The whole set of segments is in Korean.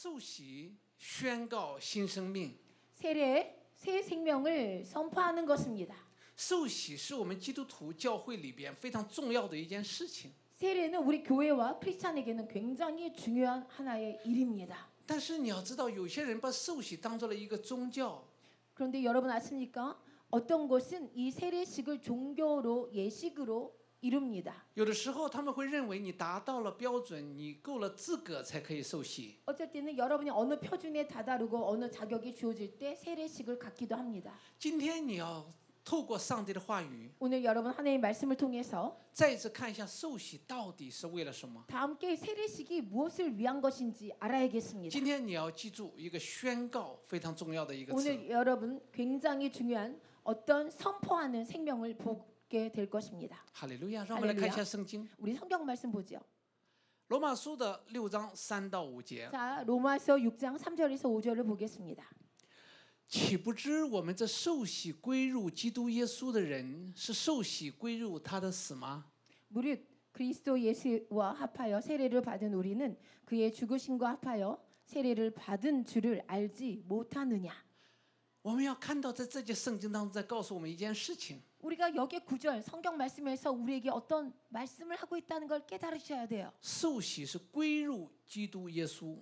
受洗宣告新生命。 세례, 새 생명을 선포하는 것입니다. 受洗是我们基督徒教会里边非常重要的一件事情。 세례는 우리 교회와 크리스찬에게는 굉장히 중요한 하나의 일입니다. 但是你要知道，有些人把受洗当做了一个宗教， 그런데 여러분 아십니까? 어떤 곳은 이 세례식을 종교로 예식으로 이룹니다. 有的时候他们会认为你达到了标准，你够了资格才可以受洗。 어쩔 때는 여러분이 어느 표준에 다다르고 어느 자격이 주어질 때 세례식을 갖기도 합니다. 今天你要透过上帝的话语， 오늘 여러분 하나님의 말씀을 통해서 再一次看一下受洗到底是为了什么。 다 함께 세례식이 무엇을 위한 것인지 알아야겠습니다. 今天你要记住一个宣告非常重要的一个词， 오늘 여러분 굉장히 중요한 어떤 선포하는 생명을 보게 될 것입니다. 哈利路亚！让我们来看一下圣经， 우리 성경 말씀 보죠. 罗马书的6章3到5节。 자, 로마서 6장 3절에서 5절을 보겠습니다. 岂不知我们这受洗归入基督耶稣的人，是受洗归入他的死吗？ 무릇 그리스도 예수와 합하여 세례를 받은 우리는 그의 죽으심과 합하여 세례를 받은 줄을 알지 못하느냐. 我们要看到在这节圣经当中，在告诉我们一件事情： 우리가 여기 9절 성경 말씀에서 우리에게 어떤 말씀을 하고 있다는 걸 깨달으셔야 돼요. 受洗是归入基督耶稣，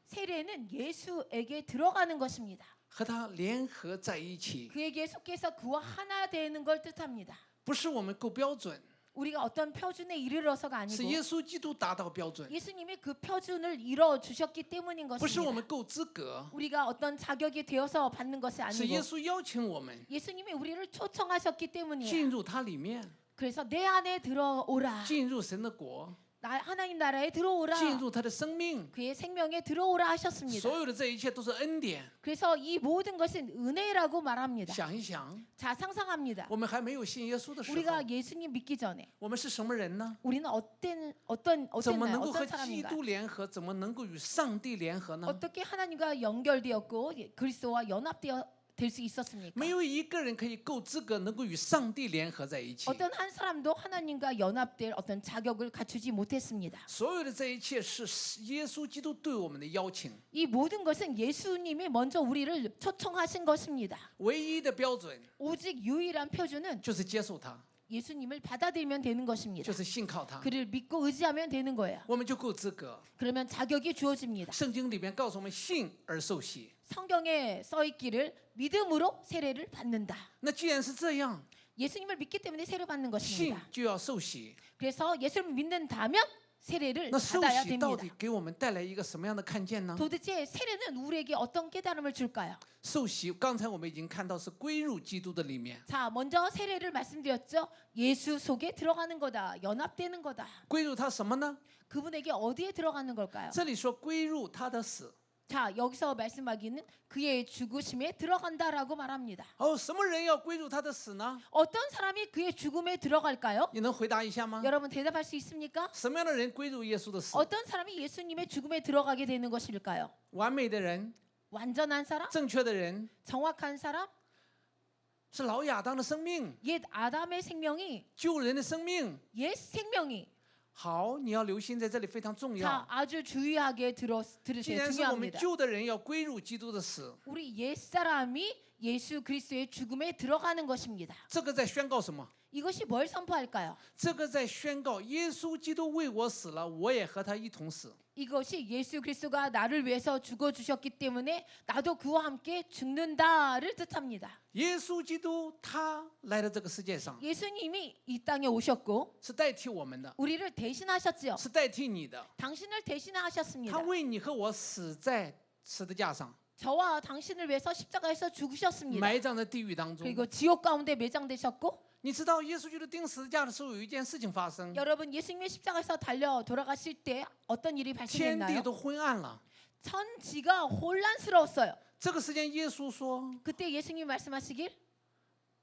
세례는 예수에게 들어가는 것입니다. 和他联合在一起， 그에게 속해서 그와 하나 되는 걸 뜻합니다. 不是我们够标准， 우리가 어떤 표준에 이르러서가 是 아니고 耶稣基督达到标准， 예수님이 그 표준을 이뤄 주셨기 때문인 不是我 것입니다. 们够资格， 우리가 어떤 자격이 되어서 받는 것이 是耶 아니고 稣邀请我们 예수님이 우리를 초청하셨기 때문이에요. 进入他里面， 그래서 내 안에 들어오라. 进入神的国， 하나님 나라에 들어오라. 进入他的生命。 그의 생명에 들어오라 하셨습니다. 所有的这一切都是恩典。 그래서 이 모든 것은 은혜라고 말합니다. 想一想， 자, 상상합니다. 我们还没有信耶稣的时候， 우리가 예수님 믿기 전에 我们是什么人呢？ 우리는 怎么 어땠나요? 能够和 어떤 基 사람인가? 督联合？怎么能够与上帝联合呢？ 어떻게 하나님과 연결되었고 그리스도와 연합되어 될 수 있었습니까? 没有一个人可以够资格能够与上帝联合在一起。 어떤 한 사람도 하나님과 연합될 어떤 자격을 갖추지 못했습니다. 所有的这一切是耶稣基督对我们的邀请。 이 모든 것은 예수님이 먼저 우리를 초청하신 것입니다. 唯一的标准 오직 유일한 표준은 就是接受他， 예수님을 받아들이면 되는 것입니다. 就是信靠他， 그를 믿고 의지하면 되는 거예요. 我们就够资格。 그러면 자격이 주어집니다. 圣经里面告诉我们，信而受洗。 성경에 써 있기를 믿음으로 세례를 받는다. 那既然是这样， 예수님을 믿기 때문에 세례 받는 信 것입니다. 就要受洗。 그래서 예수를 믿는다면 세례를 那受 받아야 洗到 됩니다. 底给我们带来一个什么样的看见呢？ 도대체 세례는 우리에게 어떤 깨달음을 줄까요? 受洗，刚才我们已经看到是归入基督的里面， 자, 먼저 세례를 말씀드렸죠. 예수 속에 들어가는 거다. 연합되는 거다. 归入他什么呢？ 그분에게 어디에 들어가는 걸까요? 这里说归入他的死。 자, 여기서 말씀하기는 그의 죽으심에 들어간다라고 말합니다. 哦，什么人要归入他的死呢？ 어떤 사람이 그의 죽음에 들어갈까요? 你能回答一下吗？ 여러분 대답할 수 있습니까? 什么样的人归入耶稣的死？ 어떤 사람이 예수님의 죽음에 들어가게 되는 것일까요? 完美的人， 완전한 사람? 正确的人， 정확한 사람? 是老亚当的生命， 옛 아담의 생명이 救人的生命。 옛 생명이 好，你要留心，在这里非常重 자, 要。 아주 주의하게 既 들으세요. 然是我们 중요합니다. 救的人要归入基督的死， 우리 옛 사람이 예수 그리스도의 죽음에 들어가는 것입니다. 这个在宣告什么？ 이것이 뭘 선포할까요? 这个在宣告耶稣基督为我死了，我也和他一同死。 이것이 예수 그리스도가 나를 위해서 죽어 주셨기 때문에 나도 그와 함께 죽는다를 뜻합니다. 耶稣基督他来到这个世界上， 예수님이 이 땅에 오셨고 是代替我们的， 우리를 대신하셨지요. 是代替你的。 당신을 他 대신하셨습니다. 为你和我死在十字架上， 저와 당신을 위해서 십자가에서 죽으셨습니다. 埋葬在地狱当中。 그리고 지옥 가운데 매장되셨고 你知道耶稣基督钉十字架的时候，有一件事情发生， 여러분 예수님의 십자가에서 달려 돌아가실 때 어떤 일이 天地 발생했나요? 都昏暗了。 천지가 혼란스러웠어요. 这个时间，耶稣说 그때 예수님 말씀하시길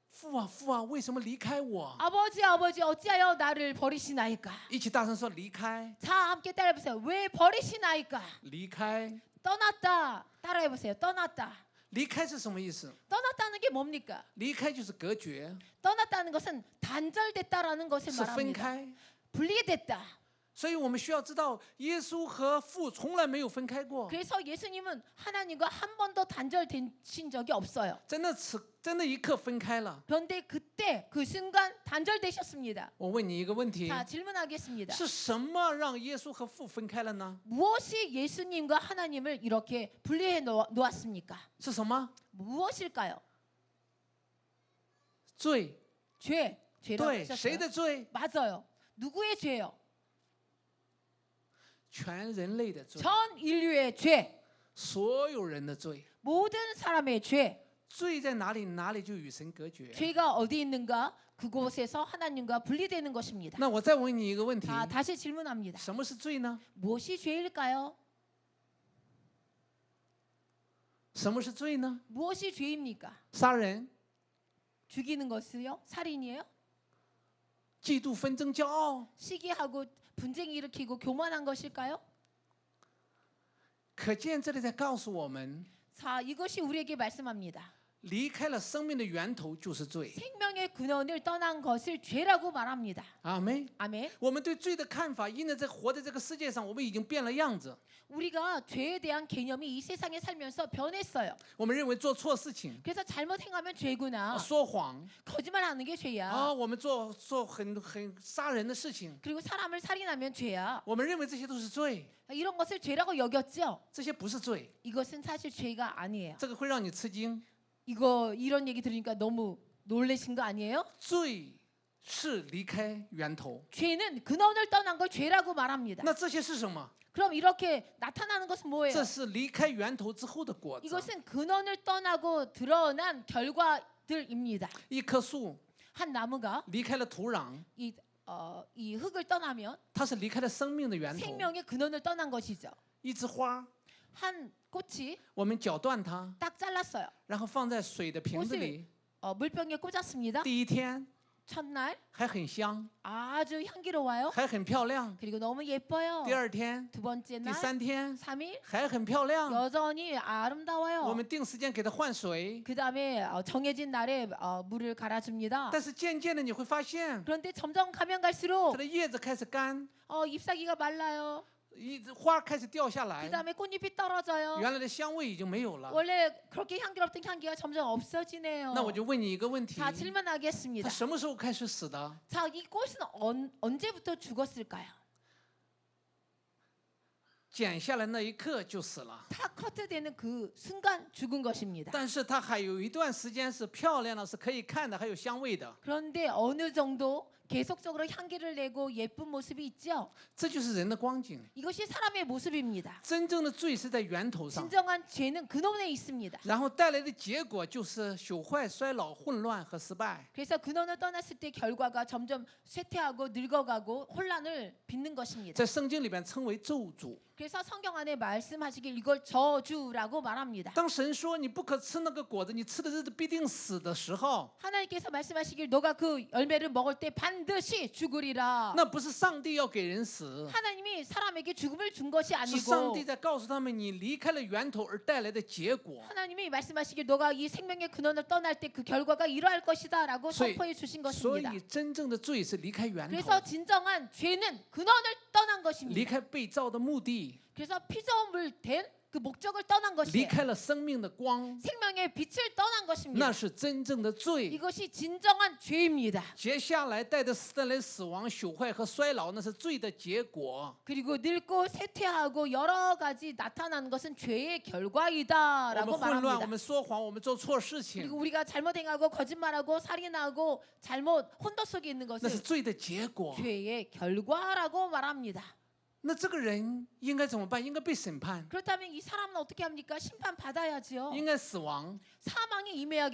父啊，父啊，为什么离开我？ 아버지 아버지 어찌하여 나를 버리시나이까? 一起大声说离开， 자 함께 따라해보세요. 왜 버리시나이까? 离开， 떠났다. 따라해보세요. 떠났다. 离开是什么意思？ 떠났다는 게 뭡니까? 离开就是隔绝， 떠났다는 것은 단절됐다라는 것을 是分 말합니다. 开。 분리됐다. 所以我们需要知道，耶稣和父从来没有分开过。 그래서 예수님은 하나님과 한 번도 단절되신 적이 없어요. 真的一刻分开了。 그런데 그때 그 순간 단절되셨습니다. 我问你一个问题： 자, 질문하겠습니다. 是什么让耶稣和父分开了呢？ 무엇이 예수님과 하나님을 이렇게 분리해 놓았습니까? 是什么？ 무엇일까요? 罪。 죄라고 对，谁 하셨어요. 的罪？ 맞아요. 누구의 죄요? 全人类的罪， 전 인류의 죄, 所有人的罪。 모든 사람의 죄. 罪在哪里，哪里就与神隔绝。 죄가 어디 있는가? 그곳에서 하나님과 분리되는 것입니다. 那我再问你一个问题： 자, 다시 질문합니다. 什么是罪呢？ 무엇이 죄일까요? 什么是罪呢？ 무엇이 죄입니까? 杀人、 죽이는 것을요? 살인이에요? 嫉妒、纷争、骄傲。 시기하고 분쟁 일으키고 교만한 것일까요? 可见这里在告诉我们， 자, 이것이 우리에게 말씀합니다. 离开了生命的源头就是罪。 생명의 근원을 떠난 것을 죄라고 말합니다. 阿门。 아멘. 我们对罪的看法，因为在活在这个世界上，我们已经变了样子。 우리가 죄에 대한 개념이 이 세상에 살면서 변했어요. 我们认为做错事情， 그래서 잘못 행하면 죄구나. 说谎 거짓말하는 게 죄야. 啊，我们做很杀人的事情， 그리고 사람을 살인하면 죄야. 我们认为这些都是罪， 이런 것을 죄라고 여겼죠. 这些不是罪。 이것은 사실 죄가 아니에요. 这个会让你吃惊。 이런 얘기 들으니까 너무 놀라신 거 아니에요? 罪是离开源头， 죄는 근원을 떠난 걸 죄라고 말합니다. 那这些是什么？ 그럼 이렇게 나타나는 것은 뭐예요? 这是离开源头之后的果子。 이것은 근원을 떠나고 드러난 결과들입니다. 一棵树 한 나무가 离开了土壤， 이 흙을 떠나면 它是离开了生命的源头。 생명의 근원을 떠난 것이죠. 一枝花， 한 꽃이 我们绞断它， 딱 잘랐어요. 然后放在水的瓶子里。 물병에 꽂았습니다. 第一天 첫날 还很香， 아주 향기로워요. 还很漂亮。 그리고 너무 예뻐요. 第二天、 두 번째 第 날, 三天 3일 还很漂亮。 여전히 我 아름다워요. 们定时间给它换水， 그 다음에 정해진 날에 물을 갈아줍니다. 但是渐渐的你会发现， 그런데 점점 가면 它 갈수록 的叶子开始干， 잎사귀가 말라요. 花开始掉下 그 来， 다음에 꽃잎이 떨어져요. 原来的香味已经没有了。 원래 그렇게 향기롭던 향기가 점점 없어지네요. 那我就问你一个问题： 자, 它 질문하겠습니다. 什么时候开始死的？ 자, 이 꽃은 언제부터 죽었을까요? 剪下来那一刻就死了， 다 커트되는 그 순간 죽은 것입니다. 但是它还有一段时间是漂亮的，是可以看的，还有香味的。 그런데 어느 정도 계속적으로 향기를 내고 예쁜 모습이 있죠. 这就是人的光景。 이것이 사람의 모습입니다. 真正的罪是在源头上， 진정한 죄는 근원에 있습니다. 然后带来的结果就是朽坏、衰老、混乱和失败。 그래서 근원을 떠났을 때 결과가 점점 쇠퇴하고 늙어가고 혼란을 빚는 것입니다. 在圣经里边称为咒诅。 그래서 성경 안에 말씀하시길 이걸 저주라고 말합니다. 当神说你不可吃那个果子，你吃的日子必定死的时候， 하나님께서 말씀하시길 너가 그 열매를 먹을 때 반드시 죽으리라. 那不是上帝要给人死， 하나님이 사람에게 죽음을 준 것이 是上 아니고 帝在告诉他们你离开了源头而带来的结果。 하나님이 말씀하시길 너가 이 생명의 근원을 떠날 때 그 결과가 이러할 것이다라고 所以 선포해 주신 所 것입니다. 以真正的罪是离开源头， 그래서 진정한 죄는 근원을 떠난 离 것입니다. 开被造的目的， 그래서 피조물 된 그 목적을 떠난 离 것이에요. 开了生命的光， 생명의 빛을 떠난 것입니다. 那是真正的罪。 이것이 진정한 죄입니다. 接下来带来死亡、朽坏和衰老，那是罪的结果。 그리고 늙고 쇠퇴하고 여러 가지 나타나는 것은 죄의 我 결과이다라고 们混乱，我 말합니다. 们说谎，我们做错事情， 그리고 우리가 잘못 행하고 거짓말하고 살인하고 잘못 혼돈 속에 있는 那是 것은 罪的结果。 죄의 결과라고 말합니다. 那这个人应该怎么办？应该被审判， 그렇다면 이 사람은 어떻게 합니까? 심판 받아야지요. 应该死亡。 사망에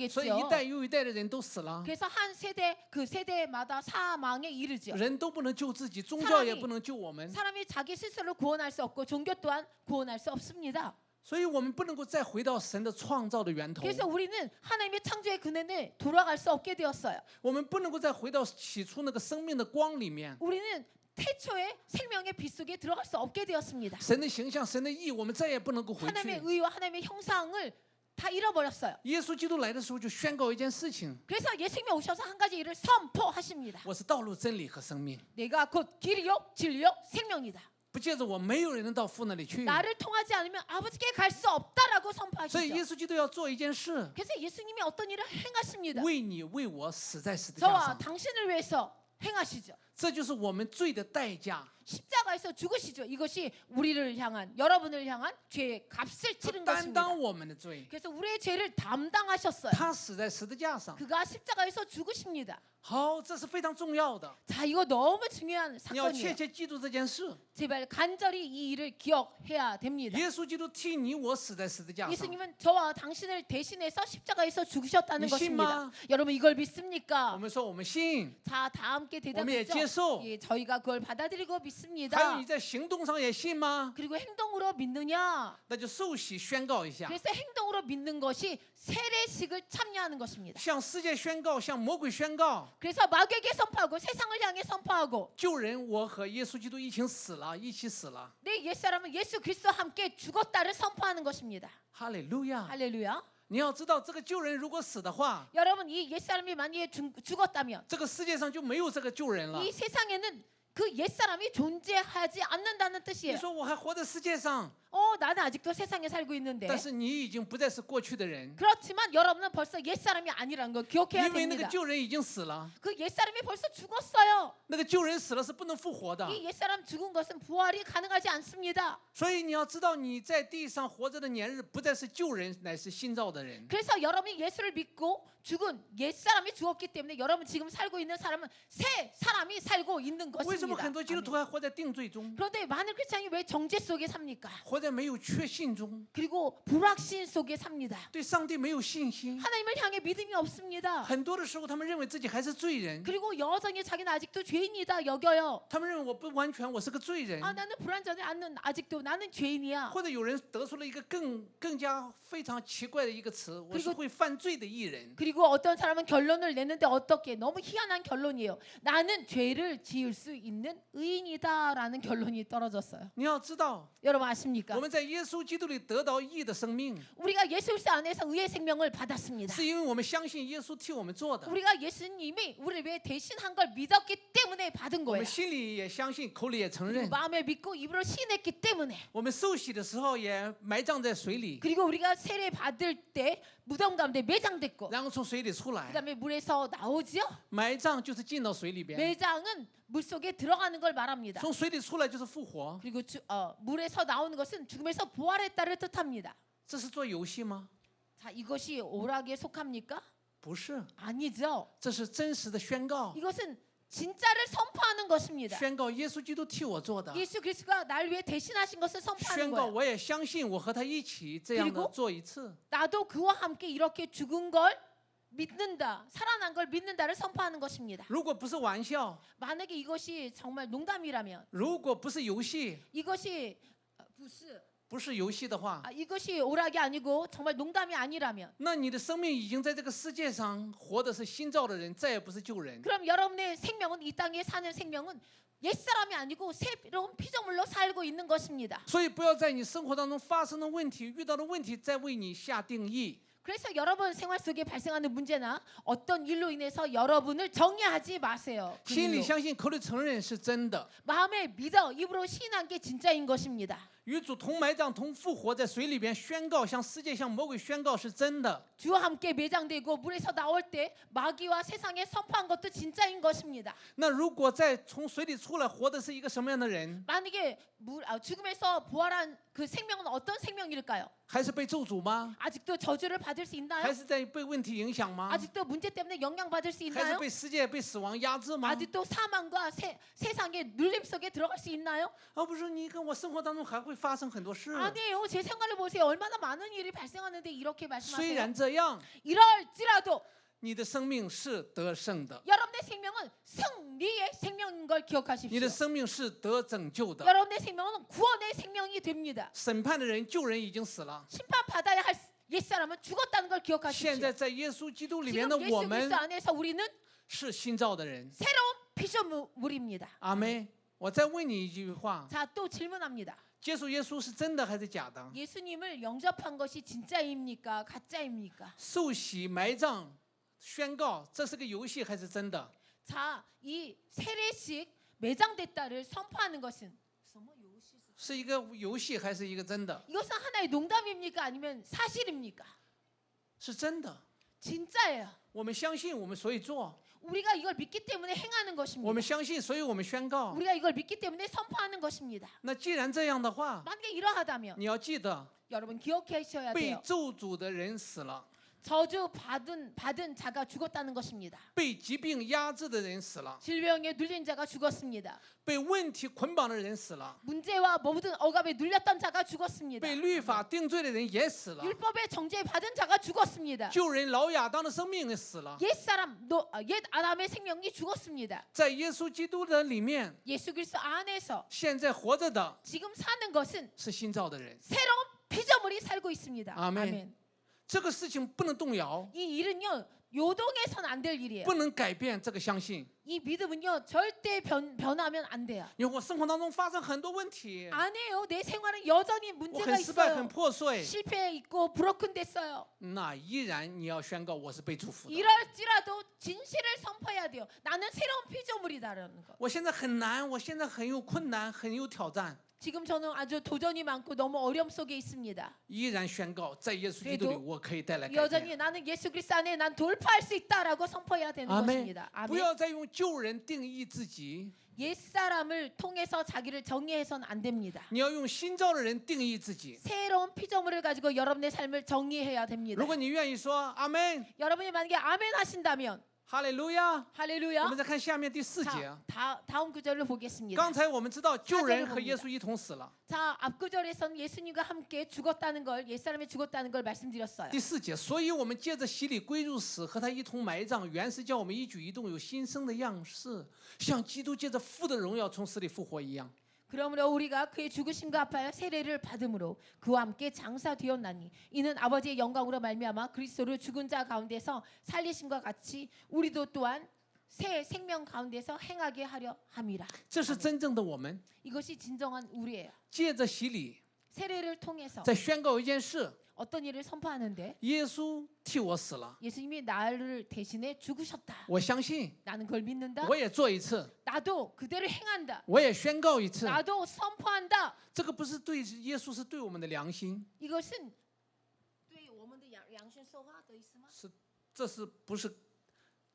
所以 임해야겠죠. 一代又一代的人都死了， 그래서 한 세대 그 세대마다 사망에 이르죠. 人都不能救自己，宗教也不能救我们， 사람이 자기 스스로 구원할 수 없고 종교 또한 구원할 수 없습니다. 所以我们不能够再回到神的创造的源头， 그래서 우리는 하나님의 창조의 근원에 돌아갈 수 없게 되었어요. 我们不能够再回到起初那个生命的光里面。 우리는 태초의 생명의 빛 속에 들어갈 수 없게 되었습니다. 神的形象、神的意，我们再也不能够回 하나님의 去。 의와 하나님의 형상을 다 잃어버렸어요. 耶稣基督来的时候就宣告一件事情： 그래서 예수님이 오셔서 한 가지 일을 선포하십니다. 我是道路、真理和生命。 내가 곧 길이요 진리요 생명이다. 不借着我，没有人能到父那里去。 나를 통하지 않으면 아버지께 갈 수 없다라고 所以 선포하시죠. 耶稣基督要做一件事， 그래서 예수님이 어떤 일을 행하십니다. 为你为我死在十字架 저와 上。 당신을 위해서 행하시죠. 这就是我们罪的代价。 십자가에서 죽으시죠. 이것이 우리를 향한 여러분을 향한 죄의 값을 他 치른 担 것입니다. 当我们的罪， 그래서 우리의 죄를 담당하셨어요. 他死在十字架上。 그가 십자가에서 죽으십니다. 好，这是非常重要的， 자, 이거 너무 중요한 你要切 사건이에요. 切记住这件事。 제발 간절히 이 일을 기억해야 됩니다. 耶稣基督替你我死在十字架上， 예수님은 저와 당신을 대신해서 십자가에서 죽으셨다는 이 것입니다. 신마? 여러분 이걸 我 믿습니까? 们说我们信， 자, 다 함께 我们也接 대답했죠. 受。 예, 저희가 그걸 받아들이고 还有 믿습니다. 你在行动上也信吗？ 그리고 행동으로 믿느냐? 那就受洗宣告一下， 그래서 행동으로 믿는 것이 세례식을 참여하는 것입니다. 向世界宣告，向魔鬼宣告， 그래서 마귀에게 선포하고 세상을 향해 선포하고 救人，我和耶稣基督一起死了，一起死了。 내 옛사람은 예수 그리스도와 함께 죽었다를 선포하는 것입니다. 哈利路亚！ 할렐루야. 你要知道，这个救人如果死的话， 여러분 이 옛사람이 만약에 죽었다면 这个世界上就没有这个救人了。 이 세상에는 그 옛사람이 존재하지 않는다는 你 뜻이에요. 说我还活在世界上， 나는 아직도 세상에 살고 있는데. 但是你已经不再是过去的人， 그렇지만 여러분은 벌써 옛사람이 아니라는 걸 기억해야 因为那个 됩니다. 救人已经死了， 그 옛사람이 벌써 죽었어요. 那个救人死了是不能复活的。 이 옛사람 죽은 것은 부활이 가능하지 않습니다. 所以你要知道，你在地上活着的年日，不再是救人，乃是新造的人。 그래서 여러분이 예수를 믿고 죽은 옛사람이 죽었기 때문에 여러분 지금 살고 있는 사람은 새 사람이 살고 있는 为什么 것입니다. 很多基督徒 아멘. 还活在定罪中， 그런데 많은 크리스찬이 왜 정죄 속에 삽니까? 活在没有确信中， 그리고 불확신 속에 삽니다. 对上帝没有信心？ 하나님을 향해 믿음이 없습니다. 很多的时候，他们认为自己还是罪人， 그리고 여전히 자기는 아직도 죄인이다 여겨요. 他们认为我不完全，我是个罪人。 나는 불완전히 않는 아직도 나는 죄인이야. 或者有人得出了一个更加非常奇怪的一个词，我是 그리고 会犯罪的艺人。 그리고 어떤 사람은 결론을 내는데 어떻게 너무 희한한 결론이에요. 나는 죄를 지을 수 있는 의인이다라는 결론이 떨어졌어요. 你要知道， 여러분 아십니까? 我们在耶稣基督里得到义的生命， 우리가 예수 그리스도 안에서 의의 생명을 받았습니다. 是因为我们相信耶稣替我们做的。 우리가 예수님이 우리를 위해 대신한 걸 믿었기 때문에 받은 我们 거예요. 心里也相信，口里也承 그리고 认。 마음에 믿고 입으로 시인했기 때문에. 我们受洗的时候也埋葬在水里， 그리고 우리가 세례 받을 때 무덤 가운데 매장됐고 然后从水里出来。 그다음에 물에서 나오지요. 埋葬就是进到水里边， 매장은 물 속에 들어가는 걸 말합니다. 从水里出来就是复活。 그리고 물에서 나오는 것은 죽음에서 부활했다를 뜻합니다. 这是做游戏吗？ 자, 이것이 오락에 속합니까? 不是， 아니죠. 这是真实的宣告， 이것은 진짜를 선포하는 것입니다. 宣告耶稣基督替我做的， 예수 그리스도가 날 위해 대신하신 것을 선포하는 宣告 거예요. 我也相信我和他一起这样的 그리고 做一次。 나도 그와 함께 이렇게 죽은 걸 믿는다, 살아난 걸 믿는다를 선포하는 것입니다. 如果不是玩笑， 만약에 이것이 정말 농담이라면 如果不是游戏， 이것이 不是游戏的话， 이것이 오락이 아니고 정말 농담이 아니라면 那你的生命已经在这个世界上活的是新造的人，再也不是旧人。 그럼 여러분의 생명은 이 땅에 사는 생명은 옛사람이 아니고 새로운 피조물로 살고 있는 것입니다. 所以不要在你生活当中发生的问题、遇到的问题，再为你下定义。 그래서 여러분 생활 속에 발생하는 문제나 어떤 일로 인해서 여러분을 정의하지 마세요. 그 心里 일로. 相信，口里承认是真的。 마음에 믿어 입으로 신한 게 진짜인 것입니다. 与主同埋葬、同复活，在水里边宣告，向世界、向魔鬼宣告是真的。 주와 함께 매장되고 물에서 나올 때 마귀와 세상에 선포한 것도 진짜인 것입니다. 那如果再从水里出来，活的是一个什么样的人？ 만약에 죽음에서 부활한 그 생명은 어떤 생명일까요? 还是被咒诅吗？ 아직도 저주를 받을 수 还 있나요? 是在被问题影响吗？ 아직도 문제 때문에 영향받을 수 还是 있나요? 被世界、被死亡压制吗？ 아직도 사망과 세상의 눌림 속에 들어갈 수 있나요? 而不是你跟我生活当中还会发生很多事。 아니에요. 제 생활을 보세요. 얼마나 많은 일이 발생하는데 이렇게 虽 말씀하세요. 然这样， 이럴지라도 你的生命是得胜的， 여러분의 생명은 승리의 생명인 걸 你 기억하십시오. 的生命是得拯救的。 여러분의 생명은 구원의 생명이 됩니다. 审判的人、救人已经死了， 심판받아야 할 옛사람은 죽었다는 걸 现 기억하십시오. 在在耶稣基督里面的 지금 我 예수 们 그리스도 안에서 우리는 是新造的人。 새로운 피조물입니다. 阿妹，我再问你一句话： 자, 또 질문합니다. 接受耶稣是真的还是假的？ 예수님을 영접한 것이 진짜입니까? 가짜입니까? 受洗埋葬宣告这是个游戏还是真的？ 자, 이 세례식 매장됐다를 선포하는 것은 是一个游戏还是一个真的？ 이것은 하나의 농담입니까? 아니면 사실입니까? 是真的。 진짜예요. 我们相信，我们所以做； 우리가 이걸 믿기 때문에 행하는 我 것입니다. 们相信，所以我们宣告。 우리가 이걸 믿기 때문에 선포하는 것입니다. 那既然这样的话， 만약에 이러하다면 你要记得， 여러분 기억하셔야 被 돼요. 咒诅的人死了， 저주 받은 자가 죽었다는 것입니다. 被疾病压制的人死了， 질병에 눌린 자가 죽었습니다. 被问题捆绑的人死了， 문제와 모든 억압에 눌렸던 자가 죽었습니다. 被律法定罪的人也死了， 율법에 정죄받은 자가 죽었습니다. 救人老亚当的生命也死了。 옛 아담의 생명이 죽었습니다. 在耶稣基督的里面， 예수 그리스도 안에서 现在活着的 지금 사는 것은 是新造的人。 새로운 피조물이 살고 있습니다. 아멘. 这个事情不能动摇， 이 일은요 요동해서는 안 될 일이에요. 不能改变这个相信。 이 믿음은요 절대 변하면 안 돼요. 因为我生活当中发生很多问题， 아니에요. 내 생활은 여전히 我 문제가 很失败，很 있어요. 破碎， 실패 있고 브로큰 됐어요. 那依然你要宣告我是被祝福的。 이럴지라도 진실을 선포해야 돼요. 나는 새로운 피조물이다라는 거. 我现在很难，我现在很有困难，很有挑战， 지금 저는 아주 도전이 많고 너무 어려움 속에 있습니다. 依然宣告在耶稣基督里， 그래도 我可以带来改 여전히 变。 나는 예수 그리스도 안에 난 돌파할 수 있다라고 선포해야 되는 阿门 것입니다. 。 不 아멘. 要再用旧人定义自己， 옛사람을 통해서 자기를 정의해서는 안 됩니다. 你要用新造的人定义自己。 새로운 피조물을 가지고 여러분의 삶을 정의해야 됩니다. 如果你愿意说阿门， 여러분이 만약에 아멘 하신다면 哈利路亚。我 할렐루야. 们再看下面第4节。 다음 구절을 보겠습니다. 刚才我们知道旧人和耶稣一同死了。 자, 앞구절에서는 예수님과 함께 죽었다는 걸, 옛사람이 죽었다는 걸 말씀드렸어요. 第4节，所以我们借着洗礼归入死，和他一同埋葬，原是叫我们一举一动有新生的样式，像基督借着父的荣耀从死里复活一样。 그러므로 우리가 그의 죽으심과 합하여 세례를 받음으로 그와 함께 장사되었나니 이는 아버지의 영광으로 말미암아 그리스도를 죽은 자 가운데서 살리심과 같이 우리도 또한 새 생명 가운데서 행하게 하려 함이라. 这是真正的我们， 이것이 진정한 우리예요. 借着洗礼， 세례를 통해서 在宣告一件事： 어떤 일을 선포하는데 耶稣替我死了， 예수님이 나를 대신에 죽으셨다. 我相信， 나는 그걸 믿는다. 我也做一次， 나도 그대로 행한다. 我也宣告一次。 나도 선포한다. 这个不是对耶稣，是对我们的良心， 이것은 对我们的良心说话的意思吗?这是不是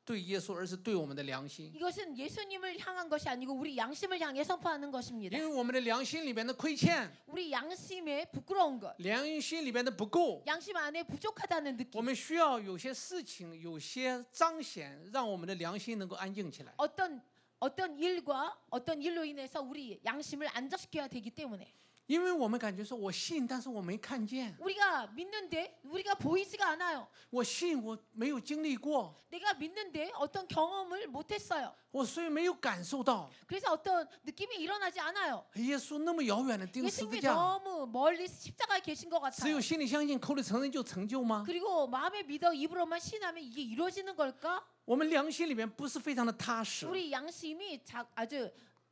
对耶稣，而是对我们的良心。 이것은 예수님을 향한 것이 아니고 우리 양심을 향해 선포하는 것입니다. 因为我们的良心里面的亏欠， 우리 양심에 부끄러운 것, 良心里面的不够， 양심 안에 부족하다는 我 느낌. 们需要有些事情，有些彰显，让我们的良心能够安静起来。 어떤 일과 어떤 일로 인해서 우리 양심을 안정시켜야 되기 때문에 因为我们感觉说，我信，但是我没看见； 우리가 믿는데 우리가 보이지가 않아요. 我信，我没有经历过， 내가 믿는데 어떤 경험을 못했어요. 我所以没有感受到 그래서 어떤 느낌이 일어나지 않아요. 耶稣那么遥远的钉十字 예수님이 架。 너무 멀리 십자가에 계신 것 只有 같아요. 心里相信，口里承认就成就吗？ 그리고 마음에 믿어 입으로만 신하면 이게 이루어지는 걸까? 我们良心里面不是非常的踏实， 우리 양심이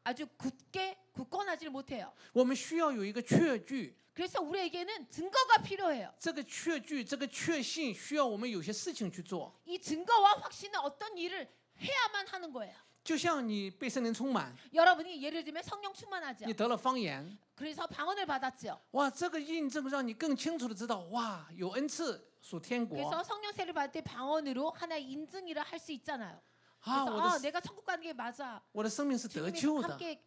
아주 굳건하지 못해요. 我们需要有一个确据。 그래서 우리에게는 증거가 필요해요. 这个确据，这个确信，需要我们有些事情去做。 이 증거와 확신은 어떤 일을 해야만 하는 거예요. 就像你被圣灵充满， 여러분이 예를 들면 성령 충만하죠. 你得了方言， 그래서 방언을 받았죠. 哇，这个印证让你更清楚的知道，哇，有恩赐属天国 그래서 성령세를 받을 때 방언으로 하나의 인증이라 할 수 있잖아요. 啊， 그래서 내가 천국 가는 게 맞아. 我的生命是得 주님이 救的。 함께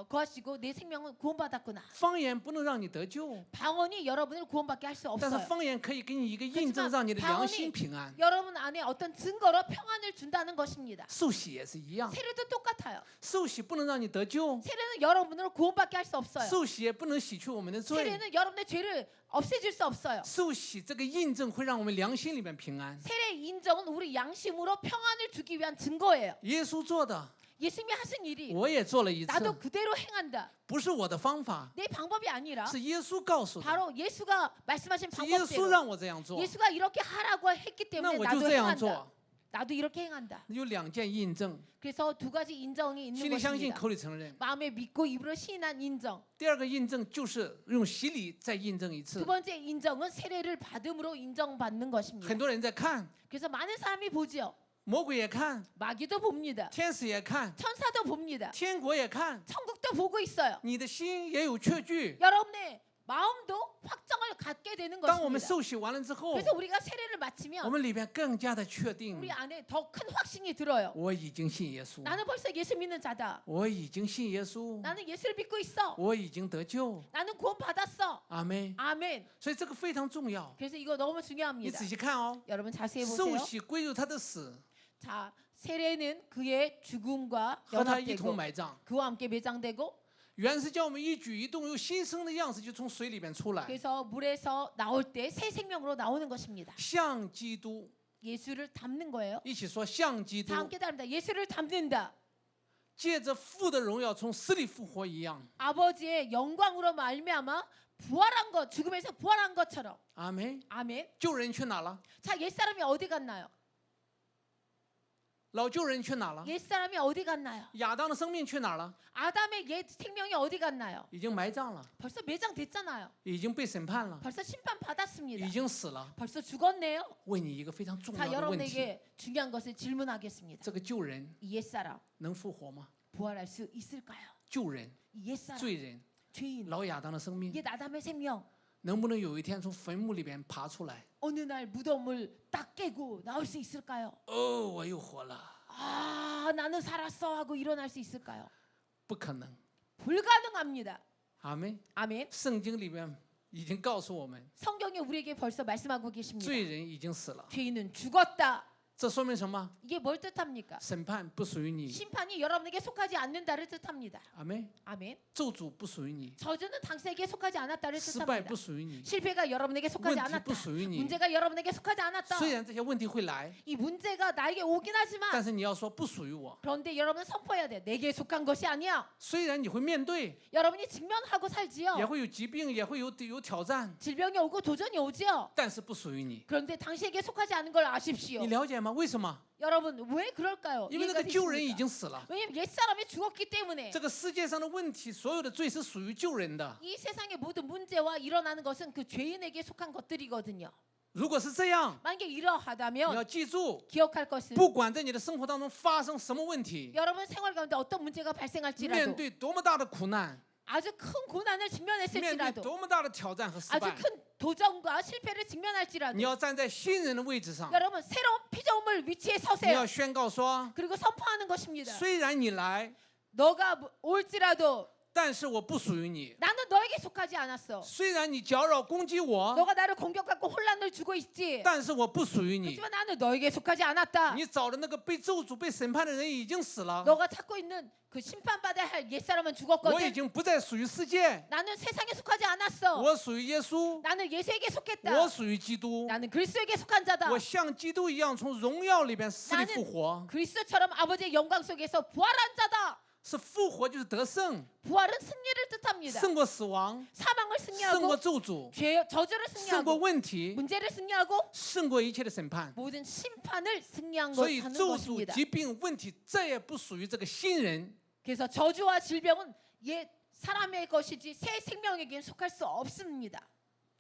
거하시고 내 생명은 구원받았구나. 方言不能让你得救， 방언이 여러분을 구원받게 할 수 但是 없어요. 方言可以给你一个印证，让你的良心平安。 여러분 안에 어떤 증거로 평안을 준다는 것입니다. 受洗也是一样， 세례도 똑같아요. 受洗不能让你得救， 세례는 여러분을 구원받게 할 수 없어요. 受洗也不能洗去我们的罪。 세례는 여러분의 죄를 없애줄 수 없어요. 受洗这个印证会让我们良心里面平安。 세례 인정은 우리 양심으로 평안을 주기 위한 증거예요. 耶稣做的， 예수님이 하신 일이 我也做了一次， 나도 그대로 행한다. 不是我的方法， 내 방법이 아니라 是耶稣告诉的， 바로 예수가 말씀하신 是耶稣 방법대로 让我这样做， 예수가 이렇게 하라고 했기 那 때문에 我就 나도 这样 행한다. 做。 나도 이렇게 행한다. 有2件印证： 그래서 두 가지 인정이 있는 心里相信， 것입니다. 口里承认。 마음에 믿고 입으로 시인한 인정. 第2个印证就是用洗礼再印证一 두 次。 번째 인정은 세례를 받음으로 인정받는 것입니다. 很多人在看， 그래서 많은 사람이 보죠. 魔鬼也看， 마귀도 봅니다. 天使也看， 천사도 봅니다. 天国也看， 천국도 보고 있어요. 你的心也有确据。 여러분의 마음도 확정을 갖게 되는 当我们 것입니다. 受洗完了之后， 그래서 우리가 세례를 我 마치면 们里边更加的确定， 우리 안에 더 큰 확신이 들어요. 我已经信耶稣， 나는 벌써 예수 믿는 자다. 我已经信耶稣， 나는 예수를 믿고 있어. 我已经得救。 나는 구원 받았어. 阿妹， 아멘. 所以这个非常重要。 그래서 이거 너무 你 중요합니다. 仔细看哦， 여러분 자세히 受 보세요. 洗归入他的死， 자, 세례는 그의 죽음과 和他一同 연합되고 埋葬。 그와 함께 매장되고 原是叫我们一举一动有新生的样式，就从水里边出来， 그래서 물에서 나올 때 새 생명으로 나오는 것입니다. 像基督。 예수를 담는 거예요. 一起说，像基督 다 ， 함께 답니다. 예수를 담는다. 借着父的荣耀从死里复活一样。 아버지의 영광으로 말미암아 부활한 것, 죽음에서 부활한 것처럼. 阿门。 아멘. 旧人去哪了？ 자, 옛사람이 어디 갔나요? 老旧人去哪了？ 옛사람이 어디 갔나요? 亚当的生命去哪了？ 아담의 옛 생명이 어디 갔나요? 已经埋葬了， 벌써 매장됐잖아요. 已经被审判了， 벌써 심판 받았습니다. 已经死了。 벌써 죽었네요. 问你一个非常重 자, 要的问题： 여러분에게 중요한 것을 질문하겠습니다. 这个旧人 이 옛사람 能复活吗？ 부활할 수 있을까요? 旧人、 이 옛사람 罪人、 죄인 老亚当的生命， 옛 아담의 생명 能不能有一天从坟墓里边爬出来？ 어느 날 무덤을 딱 깨고 나올 수 있을까요? 哦，我又活了。 아, 나는 살았어 하고 일어날 수 있을까요? 不可能。 불가능합니다. 阿门。 아멘. 圣经里面已经告诉我们， 성경이 우리에게 벌써 말씀하고 계십니다. 罪人已经死了。 죄인은 죽었다. 这说明什么？ 이게 뭘 뜻합니까? 审判不属于你。 심판이 여러분에게 속하지 않는다를 뜻합니다. 阿门。 아멘. 咒诅不属于你， 저주는 당신에게 속하지 않았다를 失败 뜻합니다. 不属于你， 실패가 여러분에게 问 속하지 题 않았다. 不属于你。 문제가 여러분에게 속하지 않았다. 虽然这些问题会来， 이 문제가 나에게 오긴 但 하지만 是你要说不属于我。 그런데 여러분은 선포해야 돼. 내게 속한 것이 아니야. 虽然你会面对， 여러분이 직면하고 也 살지요. 会有疾病，也会有挑战， 질병이 오고 도전이 오지요. 但是不属于你。 그런데 당신에게 속하지 않은 걸 아십시오. 你了解吗？为什么？ 여러분 왜 그럴까요? 因为那 이해가 个旧人已 되십니까? 经死了。 왜냐면 옛사람이 죽었기 때문에 这个世界上的问题，所有的罪是属于旧人的。 이 세상의 모든 문제와 일어나는 것은 그 죄인에게 속한 것들이거든요. 如果是这样， 만약에 你 이러하다면 要记住， 기억할 것은 不管在你的生活当中发生什么问题， 여러분 생활 가운데 어떤 문제가 面 발생할지라도 对多么大的苦难， 아주 큰 고난을 面对 직면했을지라도 多么大的挑战和失 아주 败， 큰 도전과 실패를 你 직면할지라도 要站在新人的位置上， 여러분 새로운 피조물 위치에 你 서세요. 要宣告说： 그리고 선포하는 것입니다. 虽然你来， 너가 올지라도 但是我不属于你； 나는 너에게 속하지 않았어. 虽然你搅扰攻击我， 너가 나를 공격하고 혼란을 주고 있지. 但是我不属于你。 하지만 나는 너에게 속하지 않았다. 你找的那个被咒诅、被审判的人已经死了， 너가 찾고 있는 그 심판받아야 할 옛사람은 我已 죽었거든. 经不再属于世界， 나는 세상에 속하지 않았어. 我属于耶稣， 나는 예수에게 我 속했다. 属于基督。 나는 그리스도에게 속한 자다. 我像基督一样从荣耀里边死里 나는 复活， 그리스도처럼 아버지의 영광 속에서 부활한 자다. 是复活就是得胜， 부활은 승리를 뜻합니다. 胜过死亡， 사망을 胜过 승리하고 咒诅， 저주를 胜过 승리하고 问题， 문제를 승리하고 胜过一切的审判。 모든 심판을 승리한 所以 것하는 咒诅、 것입니다. 疾病、问题再也不属于这个新人。 그래서 저주와 질병은 옛 사람의 것이지 새 생명에게는 속할 수 없습니다.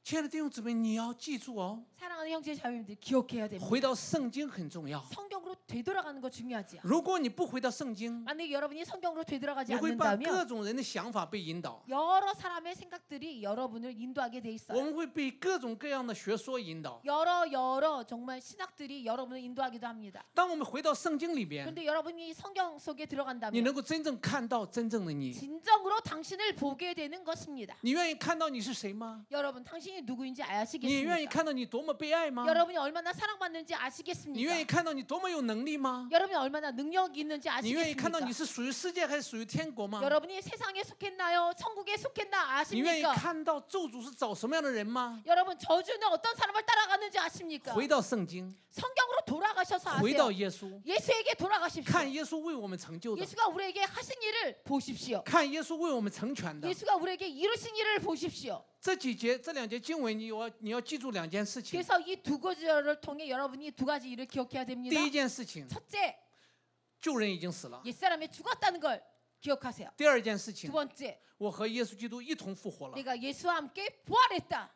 亲爱的弟兄姊妹，你要记住哦， 사랑하는 형제 자매님들 기억해야 됩니다. 回到圣经很重要。 성경으로 되돌아가는 거 중요하지요. 如果你不回到圣经， 만약에 여러분이 성경으로 되돌아가지 你会把 않는다면 各种人的想法被引导， 여러 사람의 생각들이 여러분을 인도하게 돼 我 있어요. 们会被各种各样的学说引导。 여러 정말 신학들이 여러분을 인도하기도 합니다. 当我们回到圣经里边， 그런데 여러분이 성경 속에 你 들어간다면 能够真正看到真正的你。 진정으로 당신을 보게 되는 것입니다. 你愿意看到你是谁吗？ 여러분 당신이 누구인지 你愿意 아시겠습니까? 看到你多么被爱吗？ 여러분이 얼마나 사랑받는지 你愿意 아시겠습니까? 看到你多么有能能力吗？ 여러분이 얼마나 능력이 있는지 你愿意看到 아시겠습니까? 你是属于世界还是属于天国吗？ 여러분이 세상에 속했나요? 천국에 속했나 你愿意 아십니까? 看到咒诅是找什么样的人吗？ 여러분 저주는 어떤 사람을 따라가는지 아십니까? 回到圣经， 성경으로 돌아가셔서 回到 아세요. 耶稣， 예수에게 돌아가십시오. 看耶稣为我们成就的， 예수가 우리에게 하신 일을 보십시오. 看耶稣为我们成全的。 예수가 우리에게 이루신 일을 보십시오. 这两节经文，你要记住两件事情。 그래서 이 두 구절을 통해 여러분이 두 가지 일을 기억해야 第 됩니다. 一件事情， 첫째, 旧人已经死了； 옛사람이 죽었다는 걸 기억하세요. 第二件事 두 情， 번째, 我和耶稣基督一同复活了。 내가 예수와 함께 부활했다.